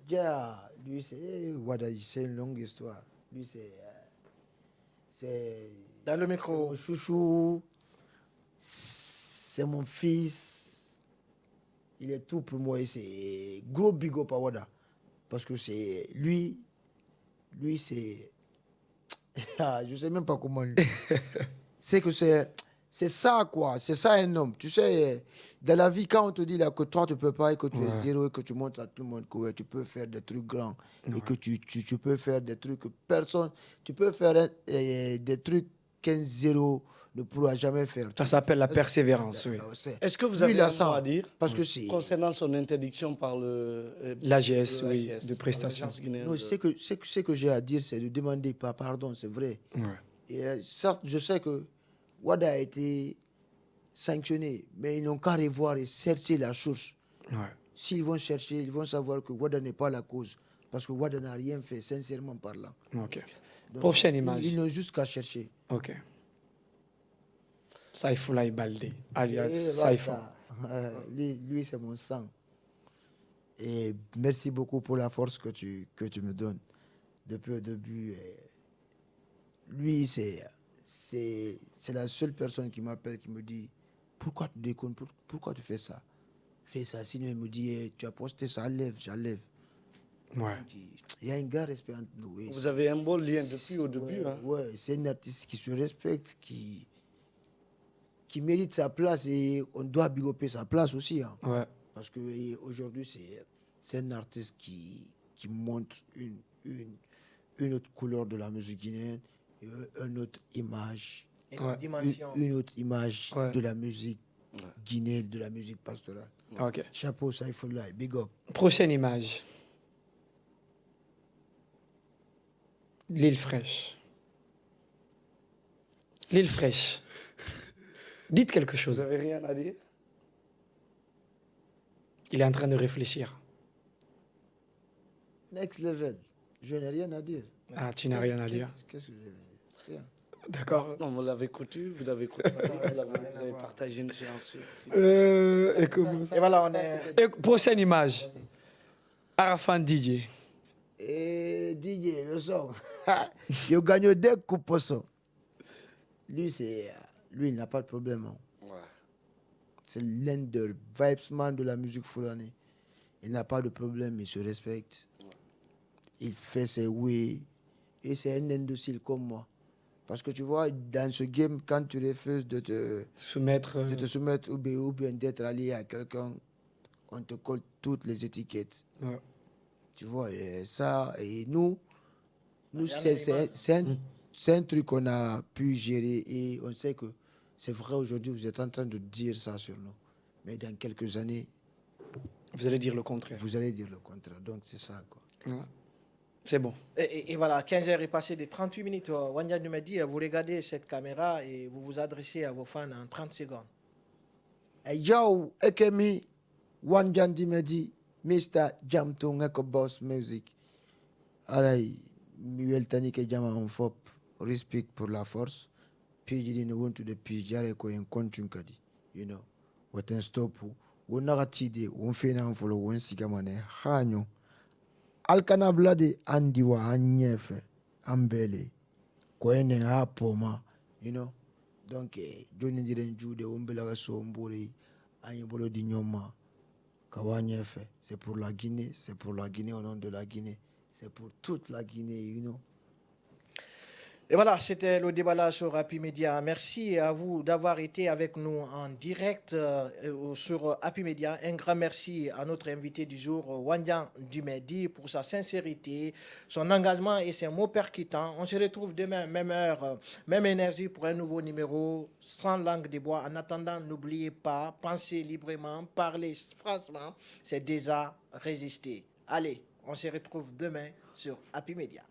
Yeah, lui, c'est une longue histoire. Lui, c'est
Dans le micro.
mon chouchou, c'est mon fils. Il est tout pour moi et c'est gros big up à Wada. Parce que c'est lui, c'est. Je sais même pas comment. C'est que c'est ça, quoi. C'est ça un homme. Tu sais, dans la vie, quand on te dit là, que toi, tu peux pas et que tu es zéro et que tu montres à tout le monde que ouais, tu peux faire des trucs grands et que tu peux faire des trucs que personne. Tu peux faire des trucs qu'un zéro ne pourra jamais faire.
Ça s'appelle la persévérance, oui.
Est-ce que vous
Lui,
avez
il a
un
ça,
mot à dire
parce que c'est.
concernant son interdiction par
L'AGS, oui,
l'AGS,
de prestation.
l'Agence guinéenne
Non,
de-
ce que j'ai à dire, c'est de demander pas pardon, c'est vrai.
Ouais.
Et certes, je sais que Wada a été sanctionné, mais ils n'ont qu'à revoir et chercher la source.
Ouais.
S'ils vont chercher, ils vont savoir que Wada n'est pas la cause. Parce que Wada n'a rien fait, sincèrement parlant.
Ok.
Donc,
Prochaine image.
Ils n'ont juste qu'à chercher.
Ok. Saifullah Balde, alias
Et
Saifo.
basta. Lui, c'est mon sang. Et merci beaucoup pour la force que tu me donnes depuis le début. Lui, c'est la seule personne qui m'appelle, qui me dit pourquoi tu déconnes, pourquoi tu fais ça? Fais ça. Sinon, il me dit tu as posté ça, j'enlève.
Ouais.
Il y a un grand respect entre nous. Et
Vous avez un bon lien depuis au début.
ouais,
Hein.
ouais, c'est un artiste qui se respecte, qui mérite sa place et on doit big upper sa place aussi. Hein.
Ouais.
Parce qu'aujourd'hui, c'est un artiste qui montre une autre couleur de la musique guinéenne, et une autre image,
Ouais.
Dimension.
une autre image
Ouais.
de la musique guinéenne, de la musique pastorale.
Ok.
Chapeau, ça il faut là, big up.
Prochaine image. L'île fraîche. L'île fraîche. Dites quelque
Vous
chose.
avez rien à dire?
Il est en train de réfléchir.
Next level, je n'ai rien à dire.
Ah, tu n'as rien à dire.
Qu'est-ce que je vais dire?
D'accord.
Non, vous l'avez couru, vous l'avez côtoyé, vous avez partagé une séance.
Et voilà, on est.
Et prochaine image. Arafan DJ.
Et DJ, le son. Il gagne des coups pour ça. Lui, il n'a pas de problème. Hein.
Ouais.
C'est l'un des vibesman de la musique fulani. Il n'a pas de problème, il se respecte. Il fait ses oui. Et c'est un indocile comme moi. Parce que tu vois, dans ce game, quand tu refuses de te
Soumettre.
soumettre ou bien d'être allié à quelqu'un, on te colle toutes les étiquettes.
Ouais.
Tu vois, et ça, et nous c'est un truc qu'on a pu gérer et on sait que c'est vrai aujourd'hui, vous êtes en train de dire ça sur nous. Mais dans quelques années,
Vous allez dire le contraire.
vous allez dire le contraire. Donc c'est ça, quoi.
Ouais. C'est bon.
Et voilà, 15h est passé de 38 minutes. Wanya nous m'a dit, vous regardez cette caméra et vous vous adressez à vos fans en 30 secondes.
Hey, yo, Ekemi, Wanjan Dimedi, Mr. Jamtung Eko Boss Music. Alay, Miwel Tanike Jama on fop, respect pour la force. Puis je dis, nous want to the puis jare ko en kontun kadi. You know, what en stop, on a ratide, on fait un follow, on sigamane, hanyo. Alkana blade andiwa anyefe, ambele, ko ene hapoma, you know. Donc, Johnny diren jude umbelaga so mburi anye bolo di nyoma kawanye fait. C'est pour la Guinée, c'est pour la Guinée au nom de la Guinée, c'est pour toute la Guinée, you know.
Et voilà, c'était le débat là sur Happy Media. Merci à vous d'avoir été avec nous en direct sur Happy Media. Un grand merci à notre invité du jour, Wandian Dumedi, pour sa sincérité, son engagement et ses mots percutants. On se retrouve demain, même heure, même énergie pour un nouveau numéro sans langue de bois. En attendant, n'oubliez pas, pensez librement, parlez franchement, c'est déjà résister. Allez, on se retrouve demain sur Happy Media.